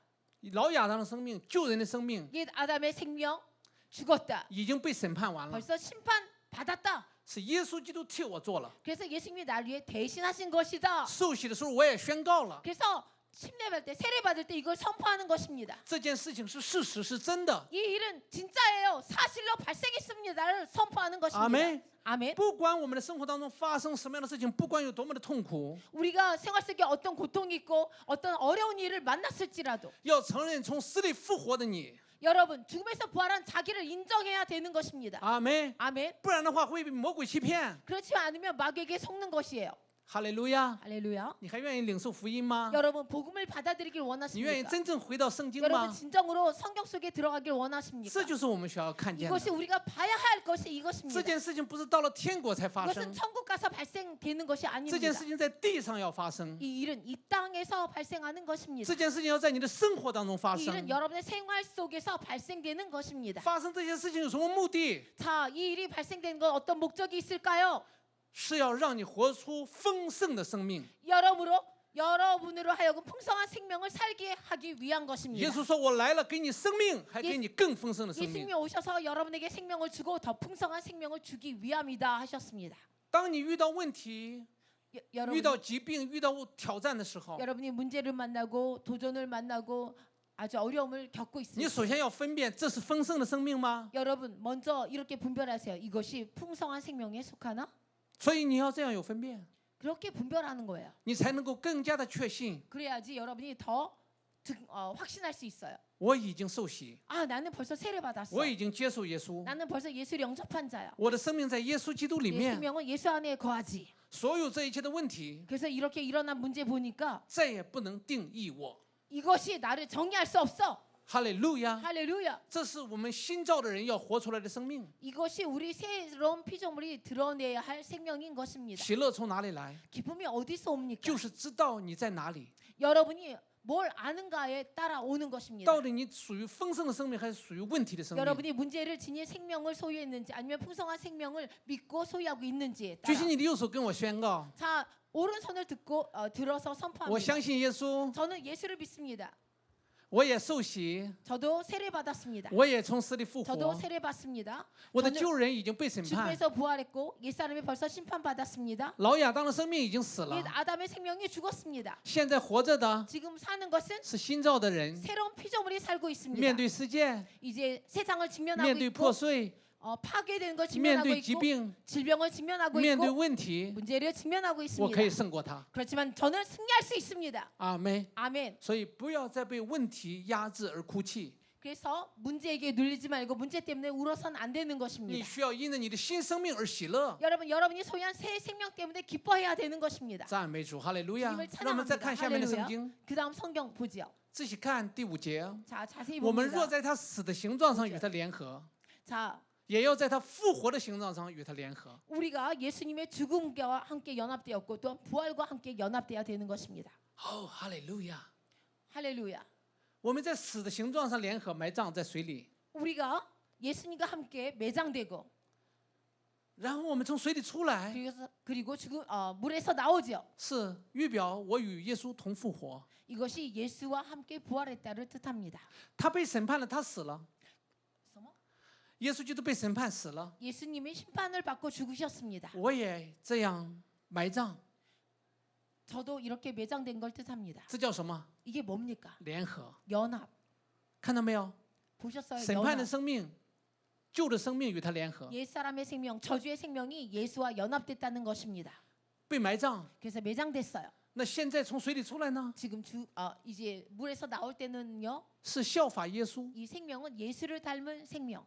老亚当的生命，旧人的生命 옛 아담의 생명 죽었다. 已经被审判完了， 벌써 심판 받았다. 是耶稣基督替我做了。 그래서 예수님이 날 위해 대신하신 것이다. 受洗的时候我也宣告了， 그래서 침례 받을 때 세례 받을 때 이걸 선포하는 것입니다. 这件事情是事实，是真的。 이 일은 진짜예요. 사실로 발생했습니다를 선포하는 것입니다. 아멘. 아멘. 不管我们的生活当中发生什么样的事情，不管有多么的痛苦， 우리가 생활 속에 어떤 고통이 있고 어떤 어려운 일을 만났을지라도 要承认从死里复活的你。 여러분 죽음에서 부활한 자기를 인정해야 되는 것입니다. 阿门。 아멘. 不然的话会被魔鬼欺骗。 그렇지 않으면 마귀에게 속는 것이에요. 哈利路亚！ 할렐루야. 你还愿意领受福音吗？ 여러분 복음을 받아들이길 你愿意 원하십니까? 真正回到圣经 여러분 吗？ 진정으로 성경 속에 들어가길 원하십니까? 这就是我们需要看见 이것이 的。 우리가 봐야 할 것이 这 이것입니다. 件事情不是到了天国才发 이것은 生， 천국 가서 발생되는 것이 这 아닙니다. 件事情在地上要发生， 이 일은 이 땅에서 발생하는 것입니다. 这件事情要在你的生活当中发 이 生 일은 。 여러분의 생활 속에서 발생되는 것입니다. 发生这些事情有什么目的？ 자, 이 일이 발생된 건 어떤 목적이 있을까요? 是要让你活出丰盛的生命。 여러분으로 하여금 풍성한 생명을 살게 하기 위한 것입니다. 耶稣说：“我来了，给你生命，还给你更丰盛的生命。 예수님이 오셔서 여러분에게 생명을 주고 더 풍성한 생명을 주기 위함이다 하셨습니다. 当你遇到问题、遇 여러분, 到疾病、遇到挑战的时候， 여러분이 문제를 만나고 도전을 만나고 아주 어려움을 겪고 你 있습니다. 首先要分辨这是丰盛的生命吗？ 여러분 먼저 이렇게 분별하세요. 이것이 풍성한 생명에 속하나? 所以你要这样有分辨， 그렇게 분별하는 거예요. 你才能够更加的确信， 그래야지 여러분이 더 확신할 수 있어요. 我已经受洗， 아, 나는 벌써 세례 받았어. 我已经接受耶稣， 나는 벌써 예수를 영접한 자야. 我的生命在耶稣基督里 내 面， 생명은 예수 안에 거하지. 所有这一切的问题 그래서 이렇게 일어난 문제 보니까 再也不能定义我。 이것이 나를 정의할 수 없어. 哈利路亚！ 할렐루야. 这是我们新造的人要活出来的生命。 이것이 우리 새로운 피조물이 드러내야 할 생명인 것입니다. 喜乐从哪里来？ 기쁨이 어디서 옵니까? 就是知道你在哪里， 여러분이 뭘 아는가에 따라 오는 것입니다. 到底你属于丰盛的生命，还是属于问题的生命？ 여러분이 문제를 지닌 생명을 소유했는지 아니면 풍성한 생명을 믿고 소유하고 있는지에 举 따라. 起你的右手，跟我宣告： 자, 오른손을 들어서 我 선포합니다. 相信耶稣， 저는 예수를 믿습니다. 我也受洗， 저도 세례 받았습니다. 我也从死里复 저도 活。 세례 받습니다. 我的 저는 旧人已经被审判， 죽음에서 부활했고 옛사람이 벌써 심판받았습니다. 老亚当的生命已经死了 옛 ， 아담의 생명이 죽었습니다. 现在活着的 지금 사는 것은 是新造的人， 새로운 피조물이 살고 있습니다. 面对世界， 이제 세상을 직면하고 面对 있고 破碎， 파괴되는 걸 面 직면하고 对疾 있고 病， 질병을 직면하고 面对 있고 问题， 문제를 직면하고 我 있습니다. 可以胜过他。 그렇지만 저는 승리할 수 있습니다. 阿门。 아멘. 所以不要再被问题压制而哭泣， 그래서 문제에게 눌리지 말고 문제 때문에 울어선 안 되는 你 것입니다. 需要因着你的新生命而喜乐。 여러분이 소유한 새 생명 때문에 기뻐해야 되는 것입니다. 赞美主，哈利路亚 주님을 ！让我们再看 찬양합니다. 下面的圣 할렐루야. 经， 그다음 성경 보지요. 仔细看第5节。 자, 자세히 我们若 봅니다. 在他死的形状上与他联合， 자, 也要在他复活的形状上与他联合。 우리가 예수님의 죽음과 함께 연합되었고 또 부활과 함께 연합되어야 되는 것입니다. 哦，哈利路亚！ 할렐루야. 我们在死的形状上联合，埋葬在水里， 우리가 예수님과 함께 매장되고 然后我们从水里出来， 그리고 물에서 나오죠. 是预表我与耶稣同复活。 이것이 예수와 함께 부활했다를 뜻합니다. 他被审判了，他死了。耶稣基督被审判死了， 예수님이 심판을 받고 죽으셨습니다. 我也这样埋葬， 저도 이렇게 매장된 걸 뜻합니다. 这叫什么？ 이게 뭡니까? 联合。 연합. 看到没有？ 보셨어요? 审判的 연합. 生命，旧的生命与他联合， 옛사람의 생명, 저주의 생명이 예수와 연합됐다는 것입니다. 被埋葬。 그래서 매장됐어요. 那现在从水里出来呢？ 지금 이제 물에서 나올 때는요. 是效法耶稣， 이 생명은 예수를 닮은 생명.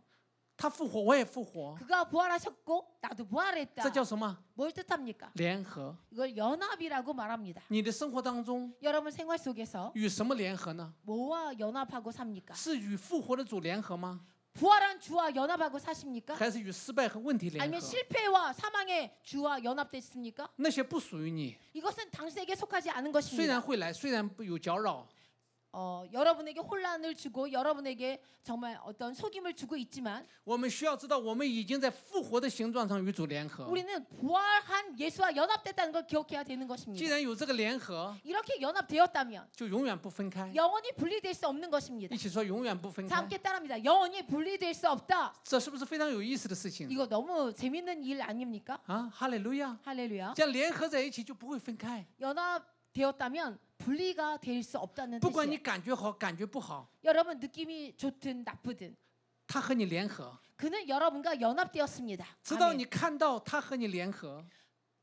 他复活，我也复活， 그가 부활하셨고 나도 这 부활했다. 叫什么？ 뭘 뜻합니까? 联合。 이걸 연합이라고 말합니다. 你的生活当中 여러분 생활 속에서 与什么联合呢？ 뭐와 연합하고 삽니까? 是与复活的主联合吗？ 부활한 주와 연합하고 사십니까? 还是与失败和问题联 아니면 合？ 실패와 사망의 주와 연합됐습니까? 那些不属于你， 이것은 당신에게 속하지 않은 虽然 것입니다. 会来，虽然有搅扰， 여러분에게 혼란을 주고 여러분에게 정말 어떤 속임을 주고 있지만 我们需要知道，我们已经在复活的形状上与主联合。 우리는 부활한 예수와 연합됐다는 걸 기억해야 되는 既 것입니다. 然有这个联合， 이렇게 연합되었다면 就永远不分开。 영원히 분리될 수 없는 것입니다. 一起说，永远不分 자 开。 함께 따라합니다. 영원히 분리될 수 없다. 这是不是非常有意思的事情 이거 너무 재밌는 일 아닙니까? 啊？哈利路亚！ 할렐루야. 这样联合在一起就不会分开。 연합되었다면 분리가 될 수 없다는 不管你 뜻이에요. 感觉好，感觉不好， 여러분 느낌이 좋든 나쁘든 他和你联合， 그는 여러분과 연합되었습니다. 直到 아멘. 你看到他和你联合，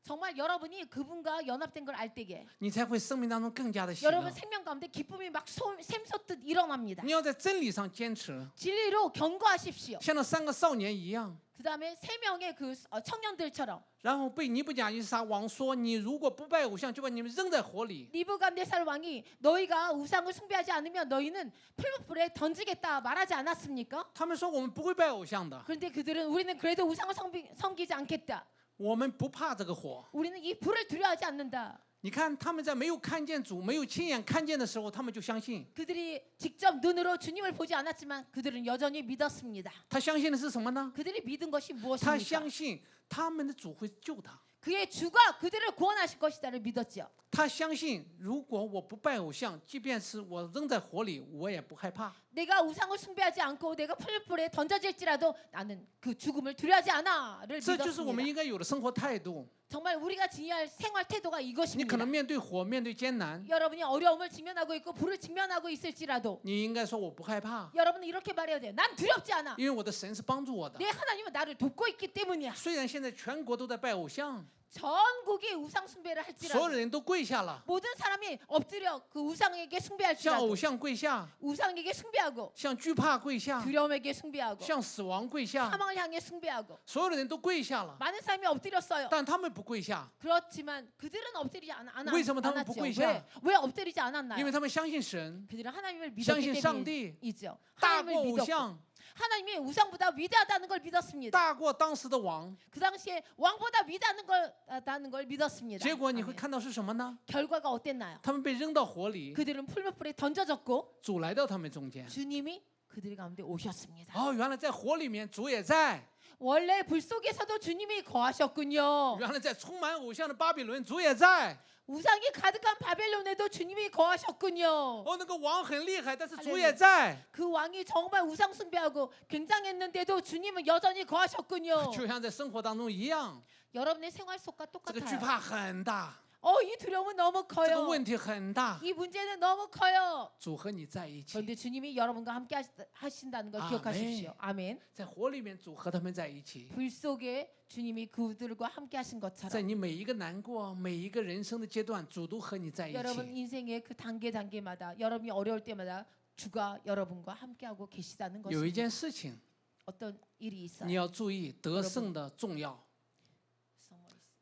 정말 여러분이 그분과 연합된 걸 알 때에 你才会生命当中更加的喜乐 여러분 。 생명 가운데 기쁨이 막 샘솟듯 일어납니다. 你要在真理上坚持， 진리로 견고하십시오. 像那3个少年一样。 그다음에 3명의 그 청년들처럼 然后被尼布甲尼撒王说：“你如果不拜偶像，就把你们扔在火里。 니부갓네살 왕이 너희가 우상을 숭배하지 않으면 너희는 풀무불에 던지겠다 말하지 않았습니까? ”他们说：“我们不会拜偶像的， 그런데 그들은 우리는 그래도 우상을 섬기지 않겠다. 我们不怕这个火。 우리는 이 불을 두려워하지 않는다. ”你看他们在没有看见主、没有亲眼看见的时候，他们就相信。 그들이 직접 눈으로 주님을 보지 않았지만 그들은 여전히 믿었습니다. 他相信的是什么呢？ 그들이 믿은 것이 他 무엇입니까? 相信他们的主会救他。 그의 주가 그들을 구원하실 것이다를 믿었죠. 他相信，如果我不拜偶像，即便是我扔在火里，我也不害怕。 내가 우상을 숭배하지 않고 내가 풀불에 던져질지라도 나는 그 죽음을 두려워하지 않아를 这就是我们 믿었습니다. 应该有的生活态度。 정말 우리가 지니할 생활 태도가 你可 이것입니다. 能面对火、面对艰难， 여러분이 어려움을 직면하고 있고 불을 직면하고 있을지라도 你应该说我不害怕， 여러분은 이렇게 말해야 돼요. 난 두렵지 않아. 因为我的神是帮助我的。 내 하나님은 나를 돕고 있기 때문이야. 虽然现在全国都在拜偶像， 전국이 우상 숭배를 所有 할지라도 人都跪下了， 모든 사람이 엎드려 그 우상에게 向 숭배할지라도 偶像跪下， 우상에게 숭배하고 向惧怕跪下， 두려움에게 숭배하고 向死亡跪下， 사망을 향해 숭배하고 所有的人都跪下了， 많은 사람이 엎드렸어요. 但他们不跪下， 그렇지만 그들은 엎드리지 않았죠. 为什么他们不跪下？ 왜 엎드리지 因 않았나요? 为他们相信神， 그들은 하나님을 相 믿었기 信上帝 때문이죠. 大 하나님을 过偶 믿었고 像， 하나님이 우상보다 위대하다는 걸 믿었습니다. 大过当时的王。 그 당시에 왕보다 위대하다는 걸 믿었습니다. 结果你会 아멘. 看到是什么呢？ 결과가 어땠나요? 他们被扔到火里， 그들은 풀무불에 던져졌고 主来到他们中间。 주님이 그들 가운데 오셨습니다. 哦，原来在火里面主也在， 원래 불 속에서도 주님이 거하셨군요. 原来在充满偶像的巴比伦主也在。 우상이 가득한 바벨론에도 주님이 거하셨군요. 哦，那个王很厉害，但是主也在。 그 왕이 정말 우상 숭배하고 굉장했는데도 주님은 여전히 거하셨군요. 就像在生活当中一样， 여러분의 생활 속과 这个惧 똑같아요. 怕很大， 이 두려움은 너무 这个 커요. 问题很大。 이 문제는 너무 커요. 主和你在一起， 그런데 주님이 여러분과 함께 하신다는 걸 아멘. 기억하십시오. 아멘. 在火里面主和他们在一起， 불 속에 주님이 그들과 함께 하신 在 것처럼 你每一个难过、每一个人生的阶段，主都和你在一 여러분 起。 인생의 그 단계마다 여러분이 어려울 때마다 주가 여러분과 함께하고 계시다는 有一 것입니다. 件事情 어떤 일이 你 있어요. 要注意，得胜的重要，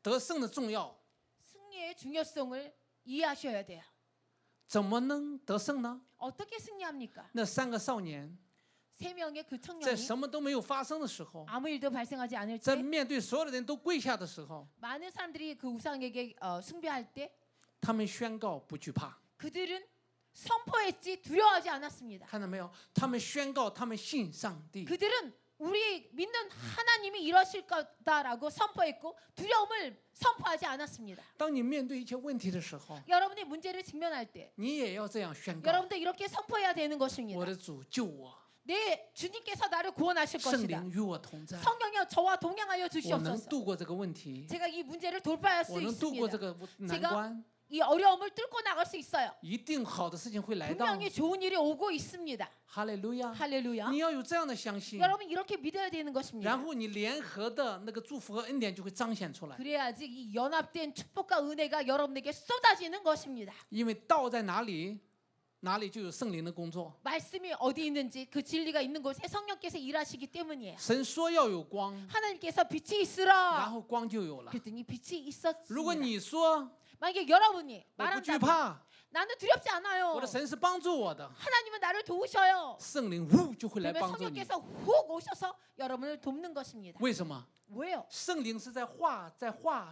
得胜的重要， 승리의 중요성을 이해하셔야 돼요. 怎么能得胜呢？ 어떻게 승리합니까? 那3个少年 3명의 그 在 청년이 什么都没有发生的时候， 아무 일도 발생하지 않을 在 때 面对所有的人都跪下的时候， 많은 사람들이 그 우상에게 숭배할 때 他们宣告不惧怕。 그들은 선포했지 두려워하지 않았습니다. 看到没有？他们宣告他们信上帝。 그들은 우리 믿는 하나님이 이러실 거다라고 선포했고 두려움을 선포하지 않았습니다. 当你面对一切问题的时候， 여러분이 문제를 직면할 때 你也要这样宣告： 여러분도 이렇게 선포해야 되는 我 것입니다. 的主救我， 내 주님께서 나를 구원하실 圣 것이다. 灵与我同在， 성령이여 저와 동행하여 我能 주시옵소서. 度过这个问题， 제가 이 문제를 돌파할 我 수 能度过这 있습니다. 个难 제가 关， 이 어려움을 뚫고 나갈 수 있어요. 一定好的事情会来到。 분명히 좋은 일이 오고 있습니다. 哈利路亚！ 할렐루야. 你要有这样的相信， 여러분 이렇게 믿어야 되는 然 것입니다. 后你联合的那个祝福和恩典就会彰显出来。 그래야지 이 연합된 축복과 은혜가 여러분에게 쏟아지는 것입니다. 因为道在哪里，哪里就有圣灵的工作。 말씀이 어디 있는지 그 진리가 있는 곳에 성령께서 일하시기 때문이에요. 神说要有光， 하나님께서 빛이 然 있으라. 后光就有了。 그랬더니 빛이 如果 있었습니다. 你说 만약에 여러분이 我不惧 말한다면 怕， 나는 두렵지 않아요. 我的神是帮助我的， 하나님은 나를 도우셔요. 圣灵呜就会来 그러면 帮助你。 성령께서 훅 오셔서 여러분을 돕는 것입니다. 为什么？ 왜요? 圣灵是在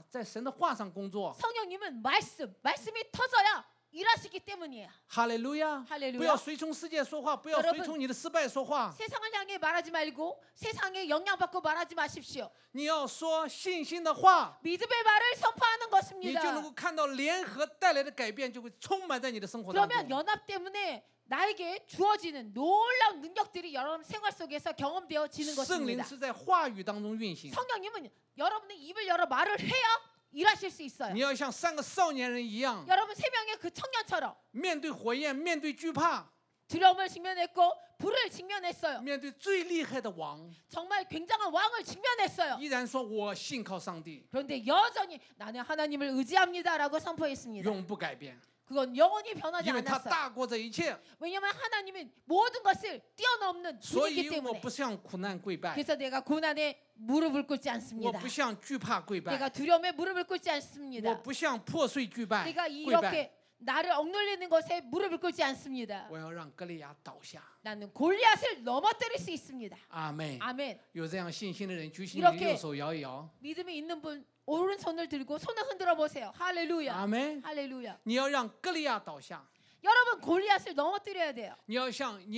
在神的话上工作。 성령님은 말씀이 터져야 일하시기 때문이에요. 哈利路亚！ 할렐루야 不要随从世界说话，不要 여러분 随从你的失败说话。 세상을 향해 말하지 말고 세상에 영향받고 말하지 마십시오. 你要说信心的话， 믿음의 말을 선포하는 你就能 것입니다. 够看到联合带来的改变，就会充满在你的生活当 그러면 中。 연합 때문에 나에게 주어지는 놀라운 능력들이 여러분 생활 속에서 경험되어지는 圣灵 것입니다. 是在话语当中运行。 성령님은 여러분의 입을 열어 말을 해야 일하실 수 있어요. 你要像3个少年人一样， 여러분 3명의 그 청년처럼 面对火焰，面对惧怕， 두려움을 직면했고 불을 직면했어요. 面对最厉害的王， 정말 굉장한 왕을 직면했어요. 依然说我信靠上帝， 그런데 여전히 나는 하나님을 의지합니다라고 선포했습니다. 永不改变， 그건 영원히 변하지 因为他 않았어요. 大过这一切。 왜냐하면 하나님은 모든 것을 뛰어넘는 所 분이기 以我 때문에. 不向苦难跪拜， 그래서 내가 고난에 무릎을 꿇지 我 않습니다. 不向惧怕跪 내가 拜， 두려움에 무릎을 꿇지 我 않습니다. 不向破碎惧拜 내가 跪拜。 이렇게 나를 억눌리는 것에 무릎을 꿇지 않습니다. 我要让歌利亚倒下。 나는 골리앗을 넘어뜨릴 수 있습니다. 阿妹， 아멘. 有这样信心的人，举起你的 이렇게 右手摇一摇。 믿음이 있는 분 오른손을 들고 손을 흔들어 보세요. 할렐루야. 阿妹， 할렐루야. 你要让歌利亚倒下， 여러분 골리앗을 넘어뜨려야 돼요. 你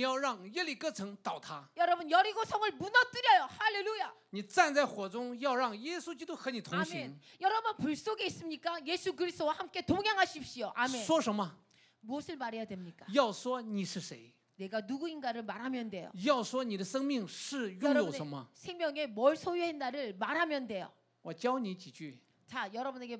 要让耶利哥城倒塌。 여러분 여리고 성을 무너뜨려요. 할렐루야. 你站在火中，要让耶稣基督和你同 아멘. 行。 여러분 불 속에 있습니까? 예수 그리스도와 함께 동행하십시오. 아멘. 说什么？ 무엇을 말해야 됩니까? 要说你是谁， 내가 누구인가를 말하면 돼요. 要说你的生命是拥有什 여러분의 么。 생명에 뭘 소유했나를 말하면 돼요. 我教你几句。 자, 여러분에게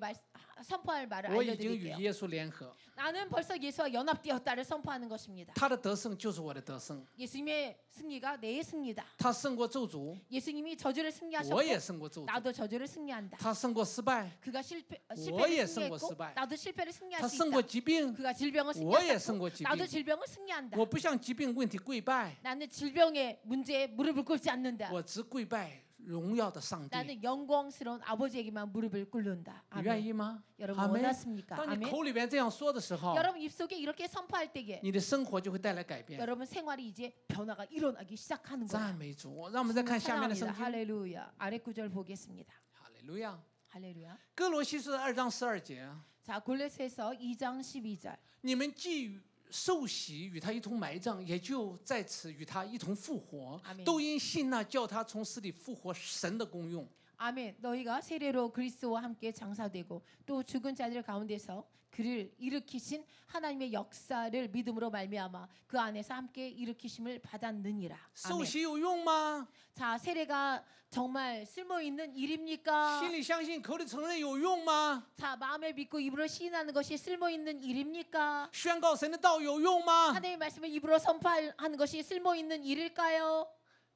선포할 말을 我已经与 알려드릴게요. 耶稣联合， 나는 벌써 예수와 연합되었다를 선포하는 것입니다. 他的得胜就是我的得胜， 예수님의 승리가 내 승리다. 他胜过咒诅， 예수님이 저주를 我 승리하셨고 也胜过咒诅， 나도 저주를 승리한다. 他胜过失败， 그가 我 실패를 也胜过 승리했고 失败， 나도 실패를 他 승리할 수 胜过 있다. 疾病， 그가 질병을 我也 승리했고 胜过疾 나도 病。 질병을 승리한다. 我不向疾病问题跪拜， 나는 질병의 문제에 무릎을 꿇지 않는다. 我只跪拜荣耀的上帝。 나는 영광스러운 아버지에게만 무릎을 꿇는다. 你愿 아멘. 意吗？ 여러분 阿门。 원하십니까? 当你 아멘. 口里边这样说的时候， 여러분 입속에 이렇게 선포할 때에 你的生活就会带来改变。 여러분 생활이 이제 변화가 일어나기 시작하는 赞 거예요. 美主！让我们再看下面的圣 찬양합니다. 经。 할렐루야. 아래 구절 보겠습니다. 哈利路亚！ 할렐루야. 哥罗西书2章12节， 자, 골로새서 2장 12절. 你们既受洗与他一同埋葬，也就在此与他一同复活 아멘 ，都因信那叫他从死里复活神的功用。 아멘. 너희가 세례로 그리스도와 함께 장사되고 또 죽은 자들 가운데서 그를 일으키신 하나님의 역사를 믿음으로 말미암아 그 안에서 함께 일으키심을 받았느니라. 受 아멘. 洗有用吗？ 자, 세례가 정말 쓸모 있는 일입니까? 心里相信，口里承认有用吗？ 자, 마음에 믿고 입으로 시인하는 것이 쓸모 있는 일입니까? 宣告神的道有用吗？ 하나님의 말씀을 입으로 선포하는 것이 쓸모 있는 일일까요?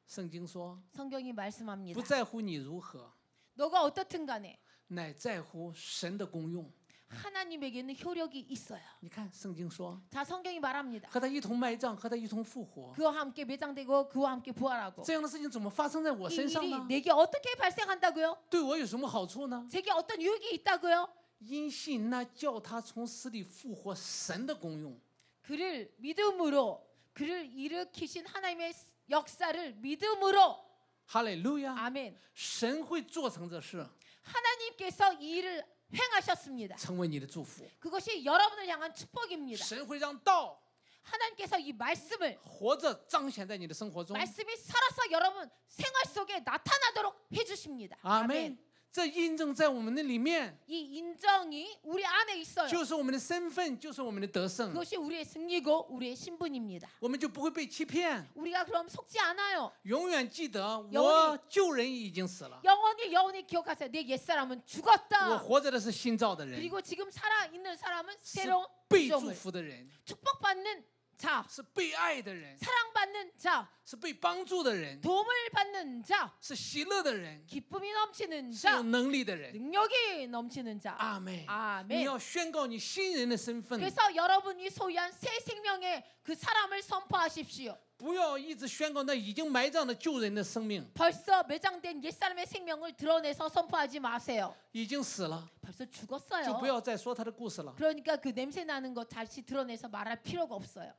圣经说， 성경이 말씀합니다. 不在乎你如何， 너가 어떻든 간에 乃在乎神的功用。 하나님에게는 효력이 있어요. 你看，圣经说， 자, 성경이 말합니다. 和他一同埋葬，和他一同复活， 그와 함께 매장되고 그와 함께 부활하고 这样的事情怎么发生在我 이 身上 일이 呢？ 내게 어떻게 발생한다고요? 对我有什么好处呢？ 제게 어떤 유익이 있다고요? 因信那叫他从死里复活神的功用。 그를 믿음으로 그를 일으키신 하나님의 역사를 믿음으로 哈利路亚！ 아멘. 神会做成这事， 하나님께서 이 일을 행하셨습니다. 成为你的祝福。 그것이 여러분을 향한 축복입니다. 神会让道 하나님께서 이 말씀을 活着彰显在你的生活中。 말씀이 살아서 여러분 생활 속에 나타나도록 해주십니다. 阿门。这印证在我们的里面， 이 인정이 우리 안에 있어요. 就是我们的身份，就是我们的得胜， 그것이 우리의 승리고 우리의 신분입니다. 我们就不会被欺骗。 우리가 그럼 속지 않아요. 永远记得， 영원히 我旧人已经死了， 영원히 기억하세요. 내 옛사람은 我 죽었다. 活着的是新造的人， 그리고 지금 살아있는 사람은 是 새로운 被祝 구조물, 福的人， 축복받는 자, 是被爱的人， 사랑받는 자, 是被帮助的人， 도움을 받는 자, 是喜乐的人， 기쁨이 넘치는 是有 자, 能力的人。 능력이 넘치는 자. 阿门。你 아멘. 要宣告你新人的身份， 그래서 여러분이 소유한 새 생명의 그 사람을 선포하십시오. 不要一直宣告那已经埋葬的旧人的生命， 벌써 매장된 옛사람의 생명을 드러내서 선포하지 마세요. 已经死了， 벌써 就 죽었어요. 不要再说他的故事了。 그러니까 그 냄새 나는 거 다시 드러내서 말할 필요가 없어요.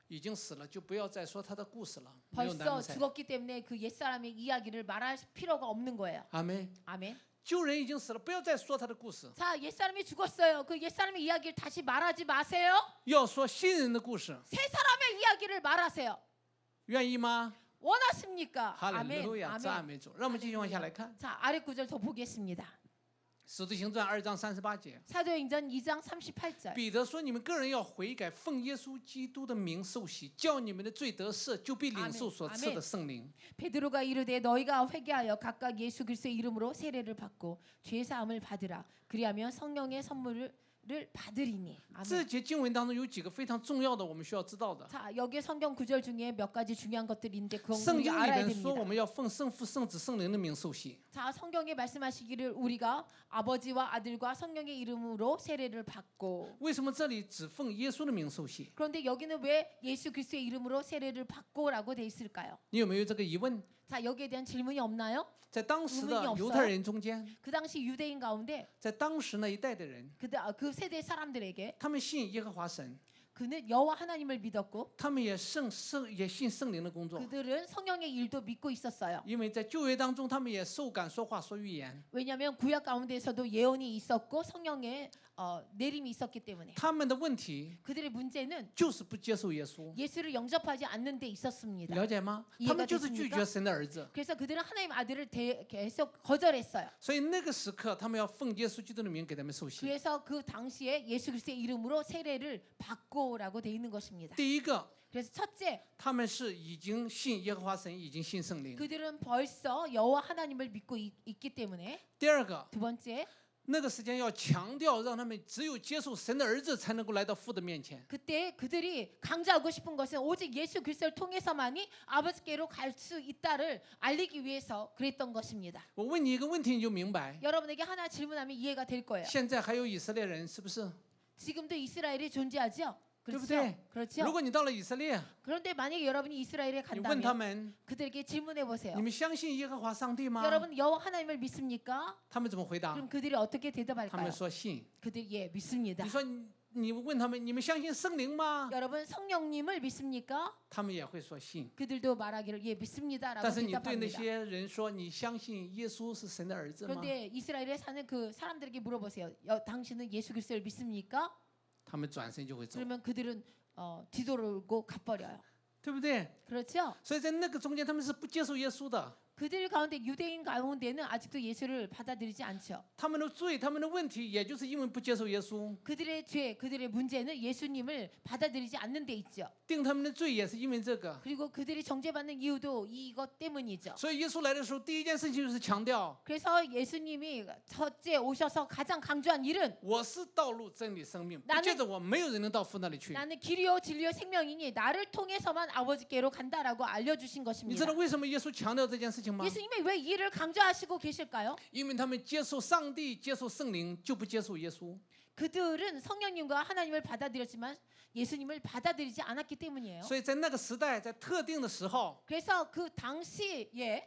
已经死了，就不要再说他的故事了。没有难 벌써 才。 죽었기 때문에 그 옛사람의 이야기를 말할 필요가 없는 거예요. 阿门。 아멘. 旧人已经死了，不要再说他的故事， 자, 옛사람이 죽었어요. 그 옛사람의 이야기를 다시 말하지 마세요. 要说新人的故事。 새 사람의 이야기를 말하세요. 愿意吗？ 원하십니까? 哈利 아멘. 路亚，赞 아멘. 美主。让我们继续往下来看《 자, 아래 구절 더 보겠습니다. 使徒行传》2章38节。 사도행전 2장 38절. 彼得说：“你们个人要悔改，奉耶稣基督的名受洗，叫你们的罪得赦，就必领受所赐的圣灵。 베드로가 이르되 너희가 회개하여 각각 예수 그리스도의 이름으로 세례를 받고 죄 사함을 받으라. 그리하면 성령의 선물을 받으리니. 这 아멘. 节经文当中有几个非常重要的，我们需要知道的。 자, 여기 성경 구절 중에 몇 가지 중요한 것들이 있는데 그건 圣 우리 经里 알아야 面说，我 됩니다. 们要奉圣父、圣子、圣灵的名受洗。 자, 성경에 말씀하시기를 우리가 아버지와 아들과 성령의 이름으로 세례를 받고. 为什么这里只奉耶稣的名受洗？ 그런데 여기는 왜 예수 그리스도의 이름으로 세례를 받고라고 돼 있을까요? 你有没有这个疑问？ 자, 여기에 대한 질문이 없나요? 在当时 의문이 的 없어요 犹太人中间， 그 당시 유대인 가운데 在当时那一代的人， 그 세대 사람들에게 他们信耶和华神， 그는 여호와 하나님을 믿었고 他们也信圣灵的工作。 그들은 성령의 일도 믿고 있었어요. 因为在旧约当中，他们也受感说话、说预言。 왜냐하면 구약 가운데서도 예언이 있었고 성령의 내림이 있었기 때문에 他们的问题 그들의 문제는 就是不接受耶稣， 예수를 영접하지 않는 데 있었습니다. 了解吗？ 이해가 他们就是拒 되십니까 绝神的儿子。 그래서 그들은 하나님 아들을 계속 거절했어요. 所以那个时刻，他们要奉耶稣基督的名给他们受洗。 그래서 그 당시에 예수 그리스도의 이름으로 세례를 받고라고 돼 있는 것입니다. 第一个， 그래서 첫째, 他们是已经信耶和华神，已经信圣灵。 그들은 벌써 여호와 하나님을 믿고 있기 때문에. 第二个， 두 번째, 那个时间要强调，让他们只有接受神的儿子，才能够来到父的面前。 그때 그들이 강조하고 싶은 것은 오직 예수 그리스도를 통해서만이 아버지께로 갈 수 있다를 알리기 위해서 그랬던 것입니다. 我问你一个问题，你就明白。 여러분에게 하나 질문하면 이해가 될 거예요. 现在还有以色列人，是不是？ 지금도 이스라엘이 존재하죠? 对不 그렇죠? 对？ 그렇죠? 如果你到了以色列， 그런데 만약에 여러분이 이스라엘에 你问他 간다면 们， 그들에게 질문해 보세요. 你们相信耶和华上帝吗？ 여러분 여호와 하나님을 믿습니까? 他们怎么回答？ 그럼 그들이 어떻게 他 대답할까요? 们说信。 그들이 예 믿습니다. 你说你问他们，你们相信圣灵吗？ 여러분 성령님을 믿습니까? 他们也会说信。 그들도 말하기를 예 믿습니다라고 但是你对那 대답합니다. 些人说，你相信耶稣是神的儿子吗？ 그런데 이스라엘에 사는 그 사람들에게 물어보세요. 당신은 예수 그리스도를 믿습니까? 他们转身就会走， 그러면 그들은 뒤돌고 가버려요. 对不对？ 그렇죠? 所以在那个中间，他们是不接受耶稣的。 그들 가운데 유대인 가운데는 아직도 예수를 받아들이지 않죠. 他们的罪，他们的问题，也就是因为不接受耶稣。 그들의 죄, 그들의 문제는 예수님을 받아들이지 않는 데 있죠. 定他们的罪也是因为这个。 그리고 그들이 정죄받는 이유도 이것 때문이죠. 所以耶稣来的时候，第一件事情就是强调， 그래서 예수님이 첫째 오셔서 가장 강조한 일은 我是道路、真理、生命，不 나는 借着我，没有人能到父那里去。 나는 길이요 진리요 생명이니 나를 통해서만 아버지께로 간다라고 알려주신 你 것입니다. 知道为什么耶稣强调这件事情吗？ 예수님이 왜 이 일을 강조하시고 계실까요? 因为他们接受上帝、接受圣灵，就不接受耶稣。 그들은 성령님과 하나님을 받아들였지만 예수님을 받아들이지 않았기 때문이에요. 所以在那个时代，在特定的时候， 그래서 그 당시에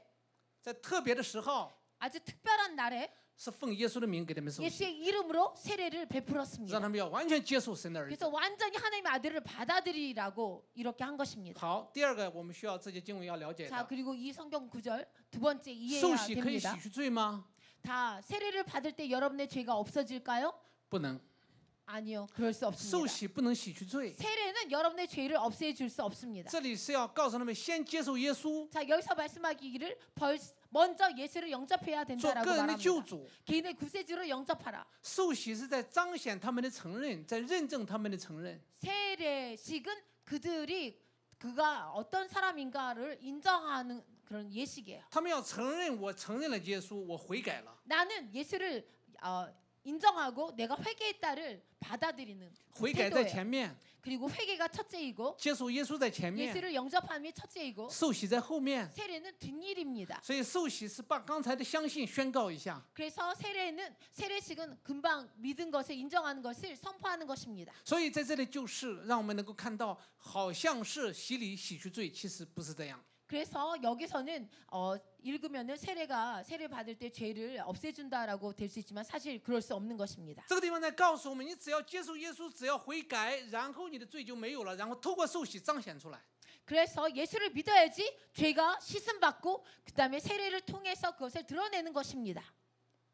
在特别的时候， 아주 특별한 날에 是奉耶稣的名给他们受洗， 예수의 이름으로 세례를 让 베풀었습니다. 他们要完全接受神的儿子。 그래서 완전히 하나님의 아들을 받아들이라고 이렇게 한 것입니다. 好，第二个我们需要这些经文要了解 자 的， 그리고 이 성경 구절 두 번째 受 이해해야 洗可以洗 됩니다. 去罪吗？ 다 세례를 받을 때 여러분의 죄가 없어질까요? 不能， 아니요, 그럴 수 受 없습니다. 洗不能洗去罪。 세례는 여러분의 죄를 없애줄 수 없습니다. 这里是要告诉他们，先接受耶稣， 자 여기서 말씀하기를 먼저 예수를 영접해야 做 된다라고 个人的救 말합니다. 主。 개인의 구세주로 영접하라. 受洗是在彰显他们的承认，在认证他们的承认。 세례식은 그가 어떤 사람인가를 인정하는 그런 예식이에요. 他们要承认，我承认了耶稣，我悔改了。 나는 예수를 인정하고 내가 회개했다를 받아들이는 悔改在 태도예요. 前面， 그리고 회개가 첫째이고 接受耶稣在前面， 예수를 영접함이 첫째이고 受洗在后面。 세례는 뒷일입니다. 所以受洗是把刚才的相信宣告一下。 그래서 세례식은 금방 믿은 것을 인정하는 것을 선포하는 것입니다. 所以在这里就是让我们能够看到，好像是洗礼洗去罪，其实不是这样。 그래서 여기서는 읽으면은 세례 받을 때 죄를 없애준다라고 될 수 있지만 사실 그럴 수 없는 것입니다. 这个地方在告诉我们，你只要接受耶稣，只要悔改，然后你的罪就没有了，然后透过受洗彰显出来。 그래서 예수를 믿어야지 죄가 씻음 받고 그다음에 세례를 통해서 그것을 드러내는 것입니다.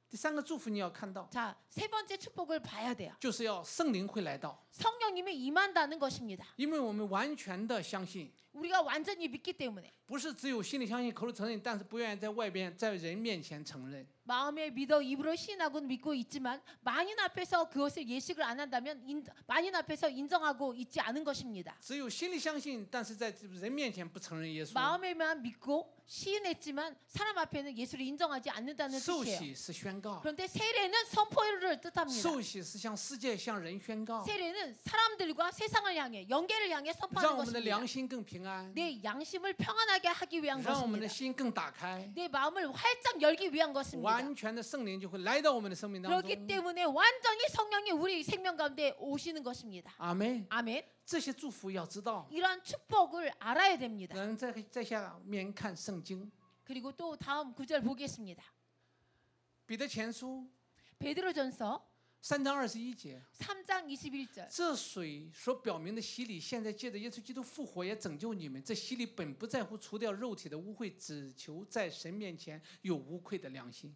第三个祝福你要看到， 자, 세 번째 축복을 봐야 돼요. 就是要圣灵会来到， 성령님이 임한다는 것입니다. 因为我们完全的相信， 우리가 완전히 믿기 때문에 不是只有心里相信，口里承认，但是不愿意在外边在人面前承认。 마음에 믿어 입으로 시인하고 믿고 있지만 만인 앞에서 그것을 예식을 안 한다면 만인 앞에서 인정하고 있지 않은 것입니다. 只有心里相信，但是在人面前不承认耶稣。 마음에만 믿고 시인했지만 사람 앞에는 예수를 인정하지 않는다는 受 뜻이에요. 洗是宣告， 그런데 세례는 선포를 뜻합니다. 受洗是向世界、向人宣告， 세례는 사람들과 세상을 향해 영계를 향해 让 선포하는 我们的 것입니다. 良心更平安， 내 양심을 평안하게 하기 위한 让我们的 것입니다. 心更打开， 내 마음을 활짝 열기 위한 것입니다. 完全的圣灵就会来到我们的生命当 그렇기 中。 때문에 완전히 성령이 우리 생명 가운데 오시는 것입니다. 阿门。 아멘. 这些祝福要知道。 이러한 축복을 알아야 됩니다. 人在下面看圣经， 그리고 또 다음 구절 보겠습니다. 彼得前书 베드로전서 3章21节， 3장 21절. 这水所表明的洗礼，现在借着耶稣基督复活也拯救你们。这洗礼本不在乎除掉肉体的污秽，只求在神面前有无愧的良心。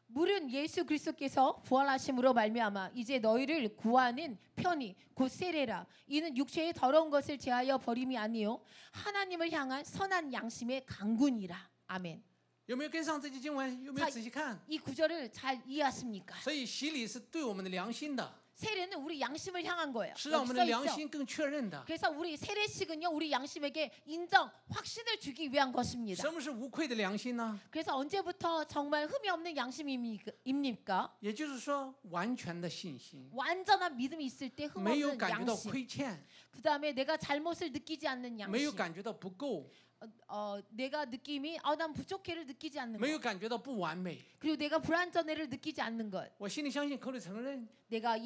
물은 예수 그리스도께서 부활하심으로 말미암아 이제 너희를 구하는 편이 곧 세례라. 이는 육체의 더러운 것을 제하여 버림이 아니요 하나님을 향한 선한 양심의 강군이라. 아멘. 有没有跟上这节经文？有没有仔细看？ 이 구절을 잘 이해하십니까? 所以洗礼是对我们的良心的， 세례는 우리 양심을 향한 거예요. 是让我 여기 们的 써 良 있죠. 心更确认的。 그래서 우리 세례식은요 우리 양심에게 인정, 확신을 주기 위한 것입니다. 什么是无愧的良心呢？ 그래서 언제부터 정말 흠이 없는 양심입니까? 也就是说，完全的信心， 완전한 믿음이 있을 때 흠 没有 없는 感觉到 양심. 亏欠， 그다음에 내가 잘못을 느끼지 않는 没有 양심. 感觉到不够， 내가 느낌이 난 부족해를 느끼지 않는 没有 것. 感觉到不完美。 그리고 내가 불완전해를 느끼지 않는 것. 我心里相信，口里承认， 내가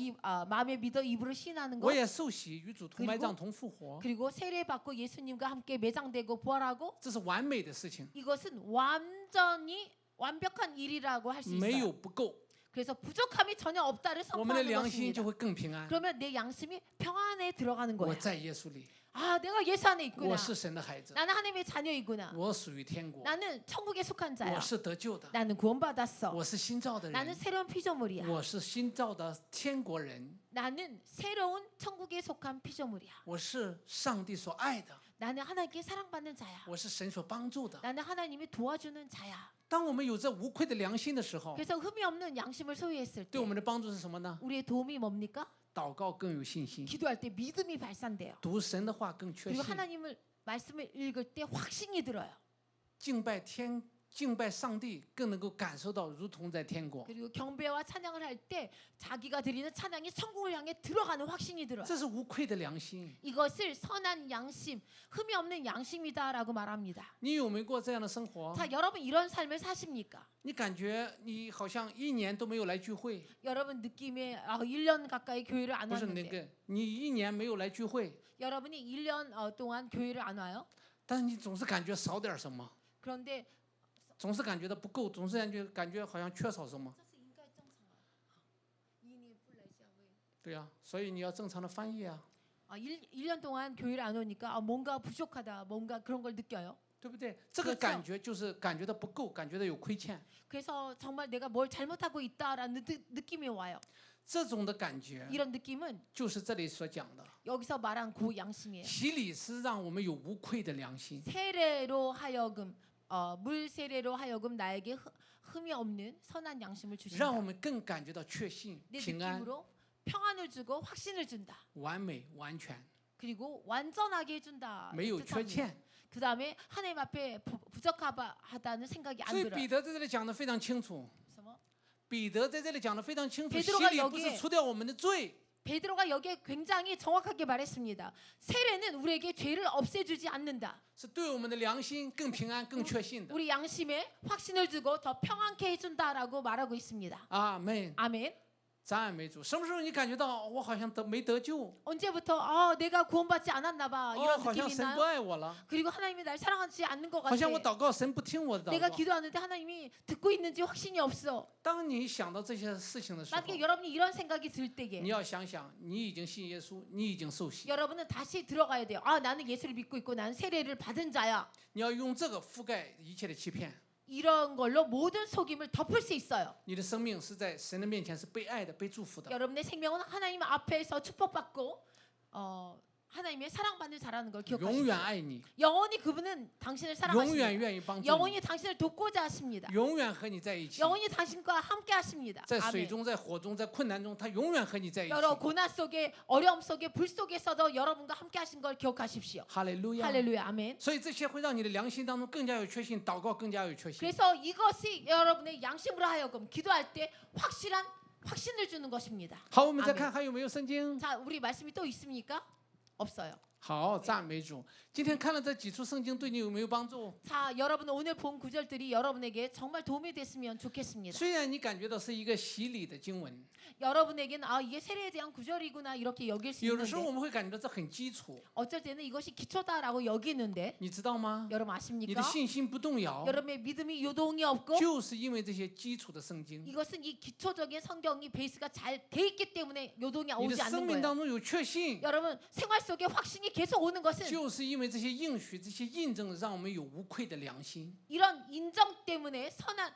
마음에 믿어 입으로 신하는 我 것. 也受洗，与主同埋葬，同复活， 그리고 세례 받고 예수님과 함께 매장되고 부활하고 这是完美的事情， 이것은 완전히 완벽한 일이라고 할 수 没 있어요. 有不够， 그래서 부족함이 전혀 없다를 我们的 선포하는 良心就 것입니다. 会更平安。 그러면 내 양심이 평안에 들어가는 我 거야. 在耶稣里， 아, 내가 예수 안에 있구나. 我是神的孩子， 나는 하나님의 자녀이구나. 我属于天国， 나는 천국에 속한 자야. 我是得救的， 나는 구원받았어. 我是新造的 나는 人， 새로운 피조물이야. 我是新造的天国人， 나는 새로운 천국에 속한 피조물이야. 我是上帝所爱的， 나는 하나님께 사랑받는 자야. 我是神所帮助的。 나는 하나님이 도와주는 자야. 当我们有这无愧的良心的时候， 그래서 흠이 없는 양심을 소유했을 对 때 我们的帮助是什么呢？ 우리의 도움이 뭡니까? 祷告更有信心， 기도할 때 믿음이 발산돼요. 读神的话更确 그리고 信， 하나님을 말씀을 읽을 때 확신이 들어요. 敬拜上帝更能够感受到如同在天国。 그리고 경배와 찬양을 할 때 자기가 드리는 찬양이 천국을 향해 들어가는 확신이 들어요. 这是无愧的良心。 이것을 선한 양심, 흠이 없는 양심이다라고 말합니다. 你有没有过这样的生活？ 자, 여러분 이런 삶을 사십니까? 你感觉你好像一年都没有来聚会， 여러분 느낌에 1년 가까이 교회를 안 不是那 왔는데 个你一年没有来聚会， 여러분이 1년 동안 교회를 안 와요? 但是你总是感觉少点什么， 그런데 总是感觉到不够，总是感觉好像缺少什么。对呀、所以你要正常的翻译啊， 1년 동안 교회를 안 오니까 뭔가 부족하다, 뭔가 그런 걸 느껴요. 对不对？这个 그렇죠 感觉就是感觉到不够，感觉到有亏欠， 그래서 정말 내가 뭘 잘못하고 있다라는 느낌이 와요. 这种的感觉 이런 느낌은 就是这里所讲的。 여기서 말한 그 양심이에요. 洗礼是让我们有无愧的良心， 세례로 하여금 물 세례로 하여금 나에게 흠이 없는 선한 양심을 让我 주신다. 们更感觉到确信、 내 平安、 느낌으로 평안을 주고 확신을 준다. 完美、完全， 그리고 완전하게 해준다. 没有缺欠。 그 다음에 하나님 앞에 부족하다는 생각이 안 所以 들어요. 彼得在这里讲的非常清楚。 什么?彼得在这里讲得非常清楚， 베드로가 洗礼不是 여기에 除掉我们的罪， 베드로가 여기에 굉장히 정확하게 말했습니다. 세례는 우리에게 죄를 없애주지 않는다. 是对我们的良心更平安、更确信的。 우리 양심에 확신을 주고 더 평안케 해준다라고 말하고 있습니다. 阿门， 아멘. 赞美主。什么时候你感觉到我好像没得救， 언제부터 내가 구원받지 않았나 봐 이런 好像 느낌이 神不 있나요? 爱我了， 그리고 하나님이 날 사랑하지 않는 것 好 같아. 像我祷告神不听我的祷 내가 告。 기도하는데 하나님이 듣고 있는지 확신이 없어. 当你想到这些事情的时候， 만약에 여러분이 이런 생각이 들 你 때에 要想想，你已经信耶稣，你已经受洗， 여러분은 다시 들어가야 돼요. 나는 예수를 믿고 있고 나는 세례를 받은 자야. 你要用这个覆盖一切的欺骗。 이런 걸로 모든 속임을 덮을 수 있어요. 你的生命是在神的面前是被爱的、被祝福的。 여러분의 생명은 하나님 앞에서 축복받고 하나님의 사랑받는 자라는 걸 永 기억하십시오. 远爱你， 영원히 그분은 당신을 永远 사랑하십니다. 愿意帮助你， 영원히 당신을 돕고자 하십니다. 永远和你在一起。 영원히 당신과 함께 하십니다. 在水 아멘. 中，在火中，在困难中，他永远和你在一起。 여러 고난 속에 어려움 속에 불 속에서도 여러분과 함께 하신 걸 기억하십시오. 哈利路亚。 할렐루야. 아멘. 所以这些会让你的良心当中更加有确信，祷告更加有确信。 그래서 이것이 여러분의 양심으로 하여금 기도할 때 확실한 확신을 주는 것입니다. 好，我们再 아멘 看还有没有圣经。 자, 우리 말씀이 또 있습니까? 없어요. 好，赞美主。今天看了这几处圣经，对你有没有帮助？ 자, 여러분 오늘 본 구절들이 여러분에게 정말 도움이 됐으면 좋겠습니다. 虽然你感觉到是一个洗礼的经文， 여러분에게는 이게 세례에 대한 구절이구나 이렇게 여길 수 有的时候 있는데 我们会感觉到这很基础， 어쩔 때는 이것이 기초다라고 여기는데 你知道吗？ 여러분 你 아십니까? 的信心不动摇， 여러분의 믿음이 요동이 없고 就是因为这些基础的圣经。 이것은 이 기초적인 성경이 베이스가 잘 돼 있기 때문에 요동이 你的 오지 生 않는 命 거예요. 当中有确信， 여러분 생활 속에 확신이 계속 오는 것은 就是因为这些应许、这些印证，让我们有无愧的良心。 이런 인정 때문에 선한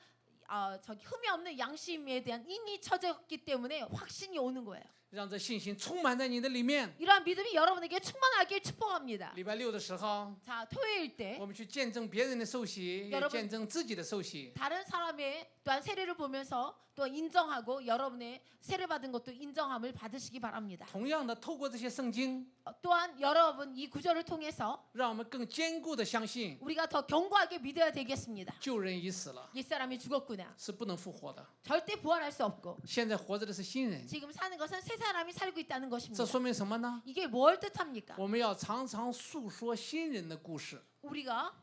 흠이 없는 양심에 대한 인이 쳐졌기 때문에 확신이 오는 거예요. 让这信心充满在你的里面。 이러한 믿음이 여러분에게 충만하길 축복합니다. 礼拜六的时候， 자, 토요일 때 我们去见证别人的受洗，也 여러분 见证自己的受洗。 다른 사람의 또한 세례를 보면서 또 인정하고 여러분의 세례 받은 것도 인정함을 받으시기 바랍니다. 同样的，透过这些圣经， 또한 여러분 이 구절을 통해서 让我们更坚固的相信， 우리가 더 견고하게 믿어야 되겠습니다. 救人已死了， 옛사람이 죽었구나. 是不能复活的。 절대 부활할 수 없고 现在活着的是新人， 지금 사는 것은 새 사람이 살고 있다는 这 것입니다. 说明什么呢？ 이게 뭘 뜻합니까? 我们要常常诉说新人的故事， 우리가